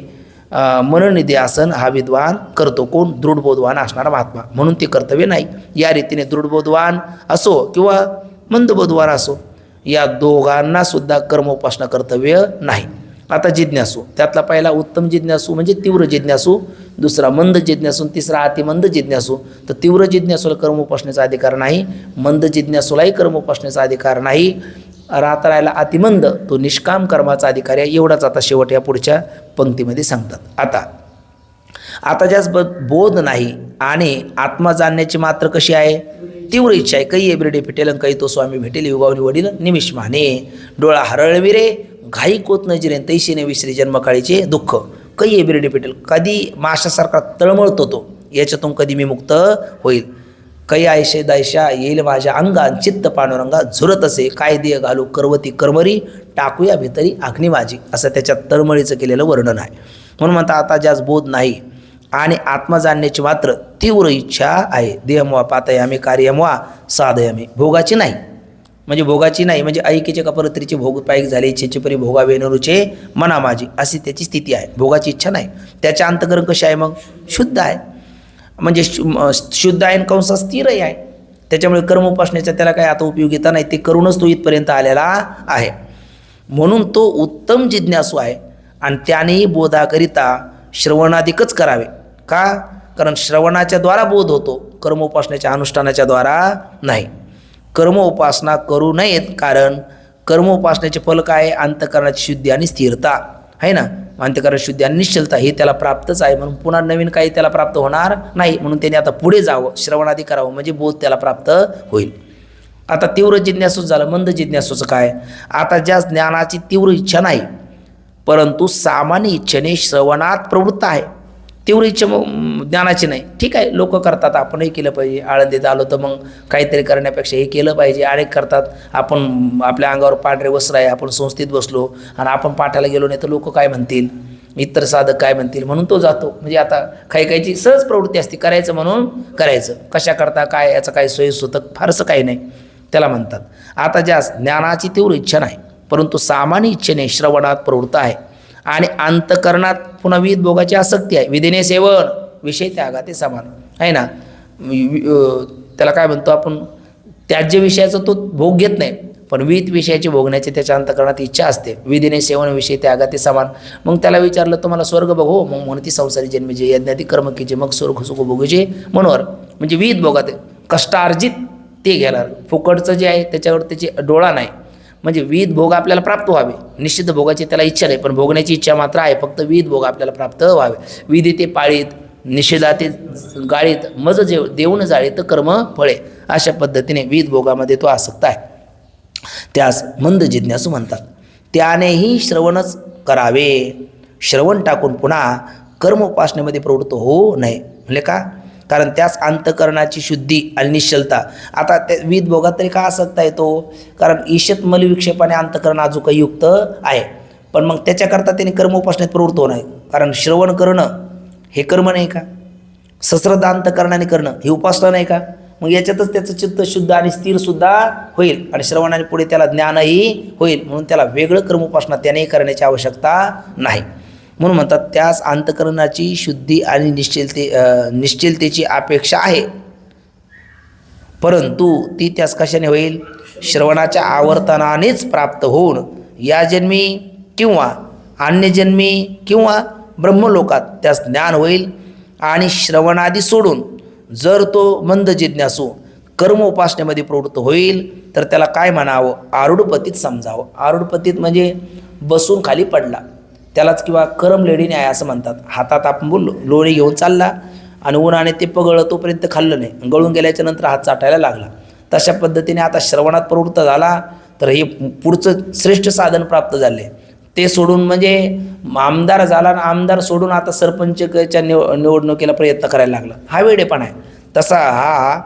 मनन निध्यासन हा विद्वान करतो. कोण? दृढबोधवान असणारा महात्मा. म्हणून ते कर्तव्य नाही. या रीतीने दृढबोधवान असो किंवा मंदबोधवान असो या दोघांना सुद्धा कर्मोपासना कर्तव्य नाही. आता जिज्ञासू, त्यातला पहिला उत्तम जिज्ञासू म्हणजे तीव्र जिज्ञासू, दुसरा मंद जिज्ञासू, तिसरा अतिमंद जिज्ञासू. तर तीव्र जिज्ञासूला कर्मोपासनेचा अधिकार नाही, मंद जिज्ञासूलाही कर्मोपासनेचा अधिकार नाही. राहिला अतिमंद, तो निष्काम कर्माचा अधिकारी आहे. एवढाच आता शेवट या पुढच्या पंक्तीमध्ये सांगतात. आता ज्यास बोध नाही आणि आत्मा जाणण्याची मात्र कशी आहे? तीव्र इच्छा आहे. काही एबिरडे फिटेल काही तो स्वामी भेटेल युगावली वडील निमिष माने. डोळा हरळविरे घाई कोत न जिरे तैशीने विसरी जन्मकाळीचे दुःख. काही एबिरडे फिटेल, कधी माशासारखा तळमळतो तो, याच्यातून कधी मी मुक्त होईल. काही आयशे दायशा येईल माझ्या अंगात चित्त पांडुरंगा झुरत असे काय देय घालू करवती कर्मरी टाकूया भितरी अग्नी माझी. असं त्याच्यात तळमळीचं केलेलं वर्णन आहे. म्हणून म्हणता आता ज्यास बोध नाही आणि आत्मा जाणण्याची मात्र तीव्र इच्छा आहे. देहमवा पातयामी कार्यमवा साधयामी. भोगाची नाही म्हणजे ऐकीचे कपरत्रीचे भोग पायक झाले इच्छेचे परी भोगा वेनरूचे मना माझी अशी त्याची स्थिती आहे. भोगाची इच्छा नाही. त्याच्या अंतकरण कशी आहे? मग शुद्ध आहे. म्हणजे शुद्ध आहे कंस स्थिरही आहे. त्याच्यामुळे कर्मोपासनेचा त्याला काय आता उपयोगिता नाही. ते करूनच तो इथपर्यंत आलेला आहे. म्हणून तो उत्तम जिज्ञासू आहे आणि त्यानेही बोधाकरिता श्रवणाधिकच करावे. का? कारण श्रवणाच्या द्वारा बोध होतो, कर्मोपासनेच्या अनुष्ठानाच्या द्वारा नाही. कर्मोपासना करू नयेत कारण कर्मोपासनेचे फल काय? अंतःकरणाची शुद्धी आणि स्थिरता आहे ना. अंतःकरण शुद्धी आणि निश्चलता हे त्याला प्राप्तच आहे. म्हणून पुन्हा नवीन काही त्याला प्राप्त होणार नाही. म्हणून त्याने आता पुढे जावं, श्रवणादी करावं, म्हणजे बोध त्याला प्राप्त होईल. आता तीव्र जिज्ञासूच झालं. मंद जिज्ञासूचं काय? आता ज्या ज्ञानाची तीव्र इच्छा नाही परंतु सामान्य इच्छेने श्रवणात प्रवृत्त आहे. तीव्र इच्छा ज्ञानाची नाही. ठीक आहे, लोक करतात, आपणही केलं पाहिजे. आळंदीत आलो तर मग काहीतरी करण्यापेक्षा हे केलं पाहिजे. अनेक करतात. आपण आपल्या अंगावर पांढरे वस्त्र आहे, आपण संस्थेत बसलो आणि आपण पाठाला गेलो नाही तर लोक काय म्हणतील, इतर साधक काय म्हणतील म्हणून तो जातो. म्हणजे आता काहीची सहज प्रवृत्ती असते, करायचं म्हणून करायचं. कशा करता काय याचं काही सोयीसुतक फारसं काही नाही त्याला म्हणतात. आता ज्या ज्ञानाची तीव्र इच्छा नाही परंतु सामान्य इच्छेने श्रवणात प्रवृत्त आहे आणि अंतकरणात पुन्हा विविध भोगाची आसक्ती आहे. विधीने सेवन विषय त्यागा ते समान आहे ना. त्याला काय म्हणतो आपण, त्याज्य विषयाचा तो भोग घेत नाही पण विहित विषयाची भोगण्याची त्याच्या अंतःकरणात इच्छा असते. विधीने सेवनविषयी त्यागाती समान. मग त्याला विचारलं तुम्हाला स्वर्ग बघो, मग म्हणती संसारी जन्मीचे यज्ञाती कर्म कीचे, मग स्वर्ग सुख भोगीचे मनोहर. म्हणजे विहित भोगात कष्टार्जित ते घेणार, फुकटचं जे आहे त्याच्यावर त्याची डोळा नाही. म्हणजे विविध भोग आपल्याला प्राप्त व्हावे, निश्चित भोगाची त्याला इच्छा नाही, पण भोगण्याची इच्छा मात्र आहे. फक्त विविध भोग आपल्याला प्राप्त व्हावे. विधी ते पाळीत, निषेधाते गाळीत, मज देऊन जाळीत कर्म फळे. अशा पद्धतीने विविध भोगामध्ये तो आसक्त आहे. त्यास मंद जिज्ञासू म्हणतात. त्यानेही श्रवणच करावे. श्रवण टाकून पुन्हा कर्म उपासनेमध्ये प्रवृत्त होऊ नये. म्हणजे का? कारण त्यास अंतकरणाची शुद्धी आणि निश्चलता. आता त्या विविध भोगात तरी का आसक्ता येतो? कारण ईशत मलविक्षेपाने अंतकरण अजूनही युक्त आहे. पण मग त्याच्याकरता त्याने कर्म उपासनेत प्रवृत्त होऊ नये. कारण श्रवण करणं हे कर्म नाही का? सहस्रदा अंतकरणाने करणं ही उपासना नाही का? मग याच्यातच त्याचं चित्त शुद्ध आणि स्थिरसुद्धा होईल आणि श्रवणाने पुढे त्याला ज्ञानही होईल. म्हणून त्याला वेगळं कर्म उपासना त्यानेही करण्याची आवश्यकता नाही. म्हणून म्हणतात त्यास अंतकरणाची शुद्धी आणि निश्चलतेची अपेक्षा आहे, परंतु ती त्यास कशाने होईल? श्रवणाच्या आवर्तनानेच प्राप्त होऊन या जन्मी किंवा अन्य जन्मी किंवा ब्रह्मलोकात त्यास ज्ञान होईल. आणि श्रवणादी सोडून जर तो मंद जिज्ञासू कर्म उपासनेमध्ये प्रवृत्त होईल तर त्याला काय म्हणावं? आरूढपतीत समजावं. आरूढपतीत म्हणजे बसून खाली पडला त्यालाच, किंवा करम लेडीने आहे असं म्हणतात. हातात आपण बोललो लोणी घेऊन चालला आणि उन्हाने ते पगळलं तोपर्यंत खाल्लं नाही, गळून गेल्याच्या नंतर हात चाटायला लागला. तशा पद्धतीने आता श्रवणात प्रवृत्त झाला तर हे पुढचं श्रेष्ठ साधन प्राप्त झाले. ते सोडून म्हणजे आमदार झाला आणि आमदार सोडून आता सरपंचच्या निवडणुकीला प्रयत्न करायला लागला. हा वेडेपणा आहे. तसा हा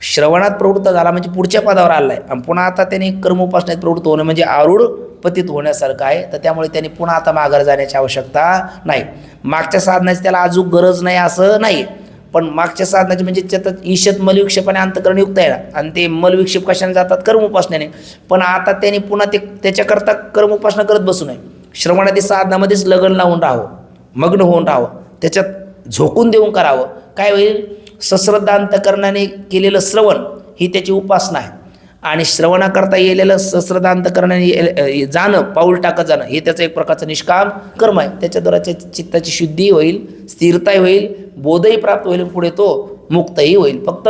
श्रवणात प्रवृत्त झाला म्हणजे पुढच्या पदावर आला आहे आणि पुन्हा आता त्याने कर्मोपासनेत प्रवृत्त होणं म्हणजे आरूढ पतित होण्यासारखं आहे. तर त्यामुळे त्यांनी पुन्हा आता माघार जाण्याची आवश्यकता नाही. मागच्या साधनाची त्याला अजून गरज नाही असं नाही, पण मागच्या साधनाची म्हणजे त्याच्यात ईशत मलविक्षेपाने अंतकरण युक्त आहे ना, आणि ते मलविक्षेप कशाने जातात? कर्मोपासनेने. पण आता त्यांनी पुन्हा त्याच्याकरता कर्मोपासना करत बसू नये. श्रवणादी साधनामध्येच लगन लावून राहावं, मग्न होऊन राहावं, त्याच्यात झोकून देऊन करावं. काय होईल? सश्रद्धा अंतकरणाने केलेलं श्रवण ही त्याची उपासना आहे आणि श्रवणाकरता येलेलं सश्रद्धा अंतकरणाने जाणं, पाऊल टाकत जाणं हे त्याचं एक प्रकारचं निष्काम कर्म आहे. त्याच्याद्वारा चित्ताची शुद्धी होईल, स्थिरताही होईल, बोधही प्राप्त होईल, पुढे तो मुक्तही होईल. फक्त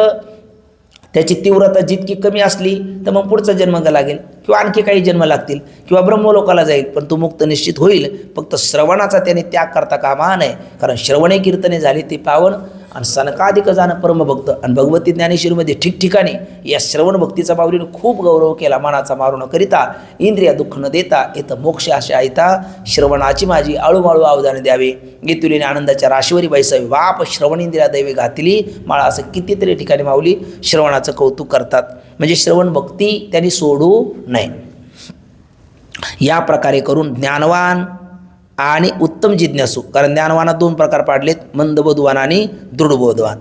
त्याची तीव्रता जितकी कमी असली तर मग पुढचा जन्म लागेल किंवा आणखी काही जन्म लागतील किंवा ब्रह्मलोकाला जाईल, पण तो मुक्त निश्चित होईल. फक्त श्रवणाचा त्याने त्याग करता कामा नये. कारण श्रवणे कीर्तने झाली ती पावन आणि सनकाधिक जाणं परमभक्त. आणि भगवती ज्ञानेश्वरीमध्ये ठिकठिकाणी या श्रवण भक्तीचा माऊलीने खूप गौरव केला. मनाचा मारू न करिता, इंद्रिया दुःख न देता, येतं मोक्ष आशा ऐता, श्रवणाची माझी आळूमाळू अवधान द्यावे, येतुलीने आनंदाच्या राशीवरी बैसावी, वाप श्रवण इंद्रिया दैवे घातली माळा. असं कितीतरी ठिकाणी माऊली श्रवणाचं कौतुक करतात. म्हणजे श्रवण भक्ती त्यांनी सोडू नये. या प्रकारे करून ज्ञानवान आणि उत्तम जिज्ञासू, कारण ज्ञानवानात दोन प्रकार पाडलेत, मंदबोधवान आणि दृढबोधवान.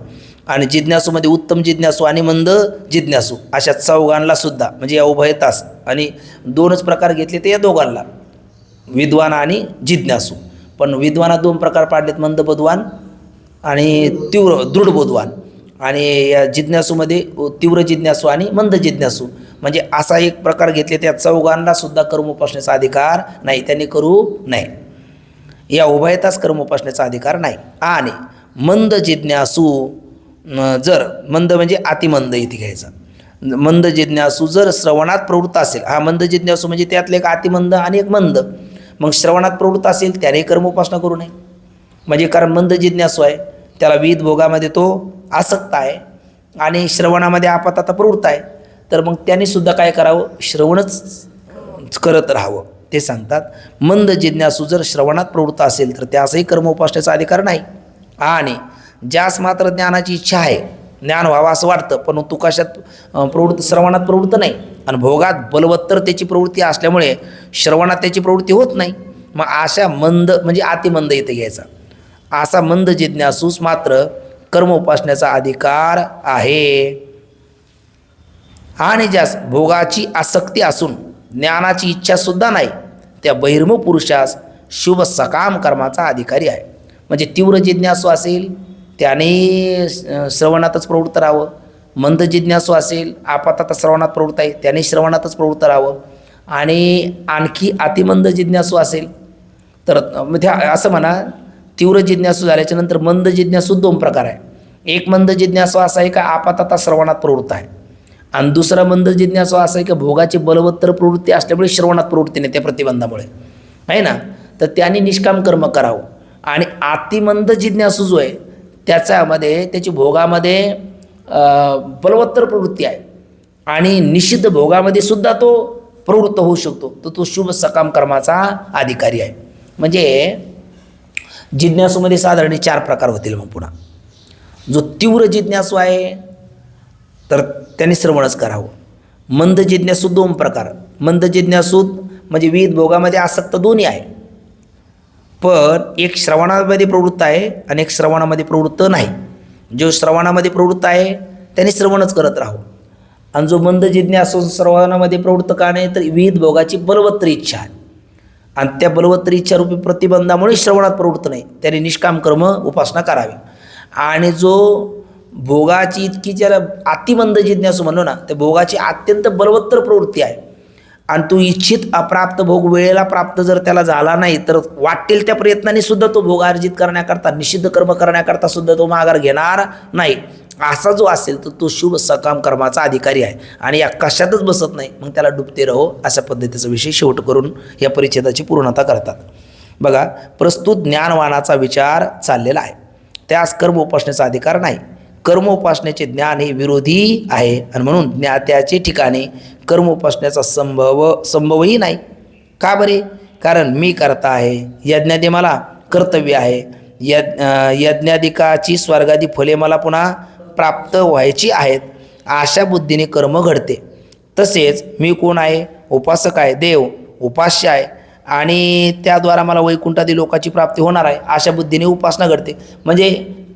आणि जिज्ञासूमध्ये उत्तम जिज्ञासू आणि मंद जिज्ञासू अशा चौघांना सुद्धा, म्हणजे या उभयतास आणि दोनच प्रकार घेतले ते या दोघांना, विद्वान आणि जिज्ञासू. पण विद्वानात दोन प्रकार पाडलेत, मंदबोधवान आणि दृढबोधवान. आणि या जिज्ञासूमध्ये तीव्र जिज्ञासू आणि मंद जिज्ञासू, म्हणजे असा एक प्रकार घेतले. त्या चौघांना सुद्धा कर्मोपासनेचा अधिकार नाही, त्यांनी करू नये. या उभयतास कर्मोपासनेचा अधिकार नाही. आणि मंद जिज्ञासू जर, मंद म्हणजे अतिमंद इथे घ्यायचा, मंद जिज्ञासू जर श्रवणात प्रवृत्त असेल, हा मंद जिज्ञासू म्हणजे त्यातले एक अतिमंद आणि एक मंद, मग श्रवणात प्रवृत्त असेल त्याने कर्मोपासना करू नये. म्हणजे कारण मंद जिज्ञासू आहे, त्याला विविध भोगामध्ये तो आसक्त आहे आणि श्रवणामध्ये आपातता प्रवृत्त आहे, तर मग त्याने सुद्धा काय करावं? श्रवणच करत राहावं. ते सांगतात मंद जिज्ञासू जर श्रवणात प्रवृत्त असेल तर त्यासही कर्मोपासनेचा अधिकार नाही. आणि ज्यास मात्र ज्ञानाची इच्छा आहे, ज्ञान व्हावं असं वाटतं, पण तू कशात प्रवृत्त? श्रवणात प्रवृत्त नाही. आणि भोगात बलवत्तर त्याची प्रवृत्ती असल्यामुळे श्रवणात त्याची प्रवृत्ती होत नाही. मग अशा मंद म्हणजे अतिमंद इथे घ्यायचा, असा मंद जिज्ञासूस मात्र कर्मोपासनेचा अधिकार आहे. आणि ज्यास भोगाची आसक्ती असून ज्ञानाची इच्छासुद्धा नाही, त्या बहिर्मुख पुरुषास शुभ सकाम कर्माचा अधिकारी आहे. म्हणजे तीव्र जिज्ञासू असेल त्याने श्रवणातच प्रवृत्त राहावं, मंद जिज्ञासू असेल, आपातता श्रवणात प्रवृत्त आहे, त्याने श्रवणातच प्रवृत्त राहावं. आणि आणखी अतिमंद जिज्ञासू असेल तर असं म्हणा, तीव्र जिज्ञासू झाल्याच्या नंतर मंद जिज्ञासू 2 प्रकार आहे. एक मंद जिज्ञासू असा आहे का आपातता श्रवणात प्रवृत्त आहे, आणि दुसरा मंद जिज्ञासू असा आहे की भोगाची बलवत्तर प्रवृत्ती असल्यामुळे श्रवणात प्रवृत्ती नाही, त्या प्रतिबंधामुळे आहे ना, तर त्याने निष्काम कर्म करावं. आणि अतिमंद जिज्ञासू जो आहे त्याच्यामध्ये त्याची भोगामध्ये बलवत्तर प्रवृत्ती आहे आणि निषिद्ध भोगामध्ये सुद्धा तो प्रवृत्त होऊ शकतो, तर तो शुभ सकाम कर्माचा अधिकारी आहे. म्हणजे जिज्ञासूमध्ये साधारण 4 प्रकार होतील. मग पुन्हा जो तीव्र जिज्ञासू आहे तर त्याने श्रवणच करावं. मंद जिज्ञासू 2 प्रकार. मंद जिज्ञासू म्हणजे विविध भोगामध्ये आसक्त दोन्ही आहे, पण एक श्रवणामध्ये प्रवृत्त आहे आणि एक श्रवणामध्ये प्रवृत्त नाही. जो श्रवणामध्ये प्रवृत्त आहे त्याने श्रवणच करत राहावं, आणि जो मंद जिज्ञासू श्रवणामध्ये प्रवृत्त का नाही तर विविध भोगाची बलवत्तर इच्छा आहे, आणि त्या बलवत्तर इच्छारूपी प्रतिबंधामुळे श्रवणात प्रवृत्त नाही, त्याने निष्काम कर्म उपासना करावी. आणि जो भोगाची इतकी ज्याला अतिमंद जिज्ञासू म्हणलो ना, त्या भोगाची अत्यंत बलवत्तर प्रवृत्ती आहे, आणि तो इच्छित अप्राप्त भोग वेळेला प्राप्त जर त्याला झाला नाही तर वाटेल त्या प्रयत्नाने सुद्धा तो भोग अर्जित करण्याकरता, निषिद्ध कर्म करण्याकरता सुद्धा तो माघार घेणार नाही. असा जो असेल तर तो शुभ सकाम कर्माचा अधिकारी आहे, आणि या कशातच बसत नाही, मग त्याला डुबते रहो अशा पद्धतीचा विषय शेवट करून या परिच्छेदाची पूर्णता करतात. बघा, प्रस्तुत ज्ञानवानाचा विचार चाललेला आहे, त्यास कर्म उपासनेचा अधिकार नाही. कर्म उपासनेचे ज्ञान हे विरोधी आहे, आणि म्हणून ज्ञात्याचे ठिकाणी कर्म उपासनेचा संभवही नाही. का बरे? कारण मी करता आहे, यज्ञादी मला कर्तव्य आहे, यज्ञादिकाची स्वर्गादी फले मला पुन्हा प्राप्त व्हायची आहेत, अशा बुद्धीने कर्म घडते. तसेच मी कोण आहे? उपासक आहे, देव उपास्य आहे, आणि त्याद्वारा मला वैकुंठादी लोकाची प्राप्ती होणार आहे, अशा बुद्धीने उपासना घडते. म्हणजे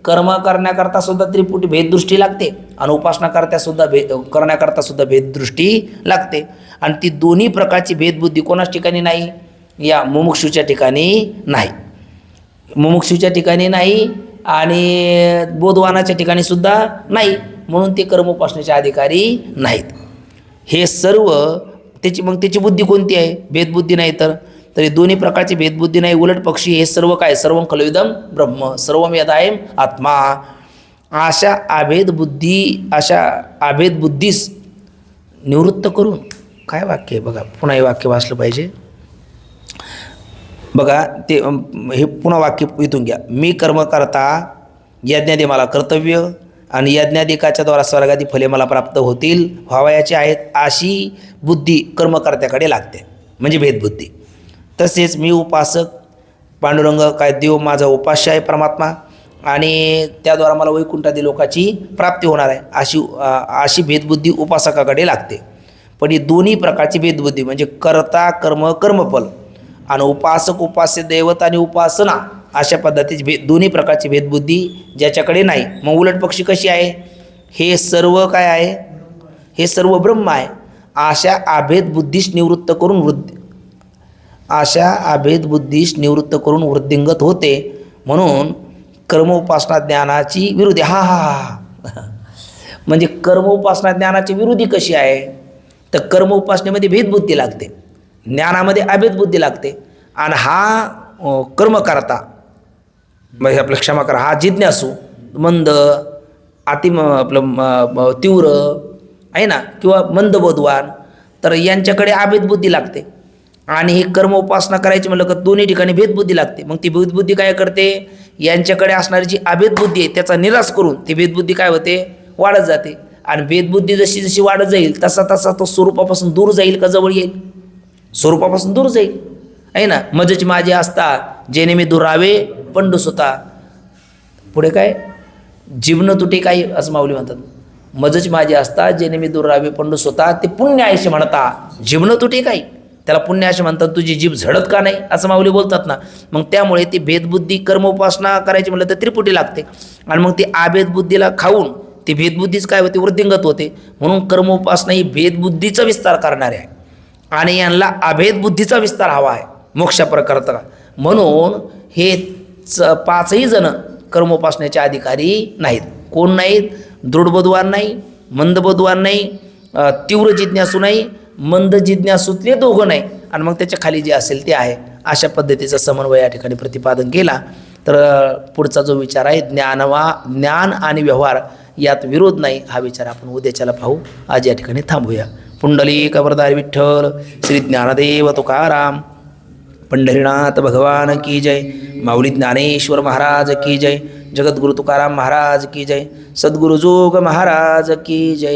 कर्म करण्याकरता सुद्धा त्रिपुटी भेददृष्टी लागते, आणि उपासना करण्याकरता सुद्धा भेददृष्टी लागते. आणि ती दोन्ही प्रकारची भेदबुद्धी कोणाच ठिकाणी नाही? या मुमुक्षूच्या ठिकाणी नाही. मुमुक्षूच्या ठिकाणी नाही आणि बोधवानाच्या ठिकाणी सुद्धा नाही, म्हणून ते कर्म उपासनेचे अधिकारी नाहीत. हे सर्व त्याची बुद्धी कोणती आहे? भेदबुद्धी नाही तर दोन्ही प्रकारची भेदबुद्धी नाही. उलट पक्षी हे सर्व काय? सर्वं खलविदं ब्रह्म सर्वं यदायं आत्मा. अशा अभेद बुद्धीस निवृत्त करून काय वाक्य आहे बघा, पुन्हा हे वाक्य वाचलं पाहिजे बघा. ते हे पुन्हा वाक्य इथून घ्या. मी कर्म करता, यज्ञादी मला कर्तव्य, आणि यज्ञादिकाच्या द्वारा स्वर्गादी फले मला प्राप्त व्हावयाचे आहेत, अशी बुद्धी कर्मकर्त्याकडे लागते, म्हणजे भेदबुद्धी. तसेच मी उपासक, पांडुरंग काय देव माझा उपास्य आहे परमात्मा, आणि त्याद्वारा मला वैकुंठादी लोकाची प्राप्ती होणार आहे, अशी भेदबुद्धी उपासकाकडे लागते. पण ही दोन्ही प्रकारची भेदबुद्धी म्हणजे कर्ता कर्म कर्मफल आणि उपासक उपास्य दैवत आणि उपासना अशा पद्धतीची दोन्ही प्रकारची भेदबुद्धी ज्याच्याकडे नाही. मग उलट पक्षी कशी आहे? हे सर्व काय आहे? हे सर्व ब्रह्म आहे. अशा अभेद बुद्धीस निवृत्त करून वृद्धिंगत होते. म्हणून कर्म उपासना ज्ञानाची विरोधी म्हणजे कर्म उपासना ज्ञानाची विरोधी कशी आहे? तर कर्म उपासनेमध्ये भेदबुद्धी लागते, ज्ञानामध्ये अभेदबुद्धी लागते. आणि हा कर्म करता म्हणजे आपलं क्षमा करा, हा जिज्ञासू मंद आपलं तीव्र आहे ना, किंवा मंद बोधवान, तर यांच्याकडे अभेदबुद्धी लागते. आणि हे कर्म उपासना करायची म्हटलं का दोन्ही ठिकाणी भेदबुद्धी लागते. मग ती भेदबुद्धी काय करते? यांच्याकडे असणारी जी अभेदबुद्धी आहे त्याचा निराश करून ती भेदबुद्धी काय होते? वाढत जाते. आणि भेदबुद्धी जशी जशी वाढत जाईल तसा तसा तो स्वरूपापासून दूर जाईल का जवळ येईल? स्वरूपापासून दूर जाईल आहे ना. मजच माझे असता जेणे मी दुरावे पंडू सुता. पुढे काय? जीवन तुटे काही असं माऊली म्हणतात. मजच माझे असता जेणे मी दुरावे पंडू सुता, ते पुण्य आयशे म्हणता. जीवन तुटे काही, त्याला पुण्य असे म्हणतात. तुझी जीभ झडत का नाही असं माऊली बोलतात ना. मग त्यामुळे ती भेदबुद्धी कर्म उपासना करायची म्हटलं तर त्रिपुटी लागते. आणि मग ती अभेदबुद्धीला खाऊन ती भेदबुद्धीच काय होते? वृद्धिंगत होते. म्हणून कर्म उपासना ही भेदबुद्धीचा विस्तार करणारी आहे, आणि यांना अभेदबुद्धीचा विस्तार हवा आहे मोक्षाप्रकरता. म्हणून हे 5ही जण कर्मोपासनेचे अधिकारी नाहीत. कोण नाहीत? दृढबोधवान नाही, मंदबुद्धवान नाही, तीव्र जिज्ञासू नाही, मंद जिज्ञासूतले दोघं नाही, आणि मग त्याच्या खाली जे असेल ते आहे. अशा पद्धतीचा समन्वय या ठिकाणी प्रतिपादन केला. तर पुढचा जो विचार आहे ज्ञान आणि व्यवहार यात विरोध नाही, हा विचार आपण उद्याच्याला पाहू. आज या ठिकाणी थांबूया. पुंडलिक वरदारी विठ्ठल, श्री ज्ञानदेव तुकाराम, पंढरीनाथ भगवान की जय, माऊली ज्ञानेश्वर महाराज की जय, जगद्गुरु तुकाराम महाराज की जय, सद्गुरु जोग महाराज की जय.